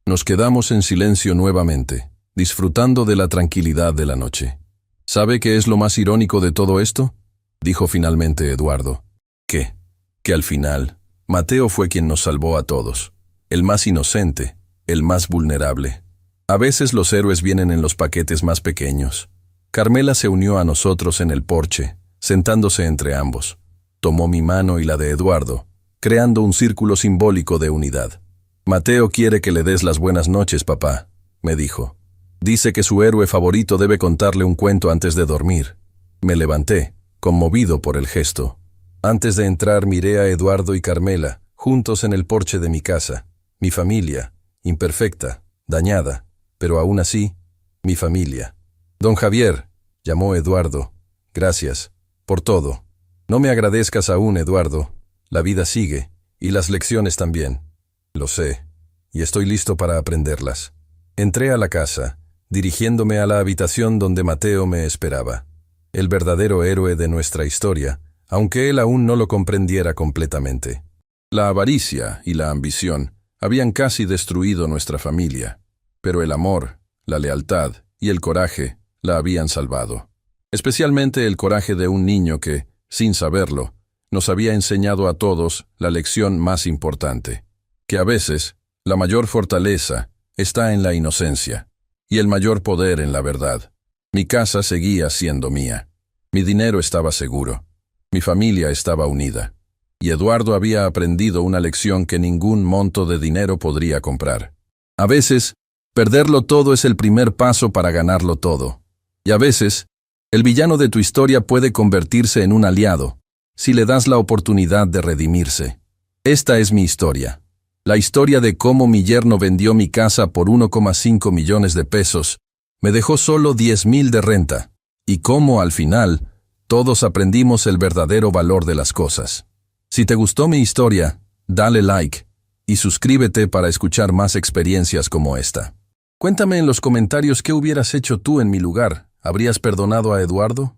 Nos quedamos en silencio nuevamente, disfrutando de la tranquilidad de la noche. ¿Sabe qué es lo más irónico de todo esto? Dijo finalmente Eduardo. ¿Qué? Que al final, Mateo fue quien nos salvó a todos. El más inocente, el más vulnerable. A veces los héroes vienen en los paquetes más pequeños. Carmela se unió a nosotros en el porche, sentándose entre ambos. Tomó mi mano y la de Eduardo, creando un círculo simbólico de unidad. Mateo quiere que le des las buenas noches, papá, me dijo. Dice que su héroe favorito debe contarle un cuento antes de dormir. Me levanté, conmovido por el gesto. Antes de entrar miré a Eduardo y Carmela, juntos en el porche de mi casa. Mi familia, imperfecta, dañada, pero aún así, mi familia. Don Javier, llamó Eduardo. Gracias, por todo. No me agradezcas aún, Eduardo. La vida sigue, y las lecciones también. Lo sé, y estoy listo para aprenderlas. Entré a la casa, dirigiéndome a la habitación donde Mateo me esperaba. El verdadero héroe de nuestra historia, aunque él aún no lo comprendiera completamente. La avaricia y la ambición habían casi destruido nuestra familia, pero el amor, la lealtad y el coraje la habían salvado. Especialmente el coraje de un niño que, sin saberlo, nos había enseñado a todos la lección más importante, que a veces la mayor fortaleza está en la inocencia y el mayor poder en la verdad. Mi casa seguía siendo mía. Mi dinero estaba seguro. Mi familia estaba unida. Y Eduardo había aprendido una lección que ningún monto de dinero podría comprar. A veces, perderlo todo es el primer paso para ganarlo todo. Y a veces, el villano de tu historia puede convertirse en un aliado, si le das la oportunidad de redimirse. Esta es mi historia. La historia de cómo mi yerno vendió mi casa por 1,5 millones de pesos, me dejó solo 10,000 de renta, y cómo al final, todos aprendimos el verdadero valor de las cosas. Si te gustó mi historia, dale like y suscríbete para escuchar más experiencias como esta. Cuéntame en los comentarios qué hubieras hecho tú en mi lugar. ¿Habrías perdonado a Eduardo?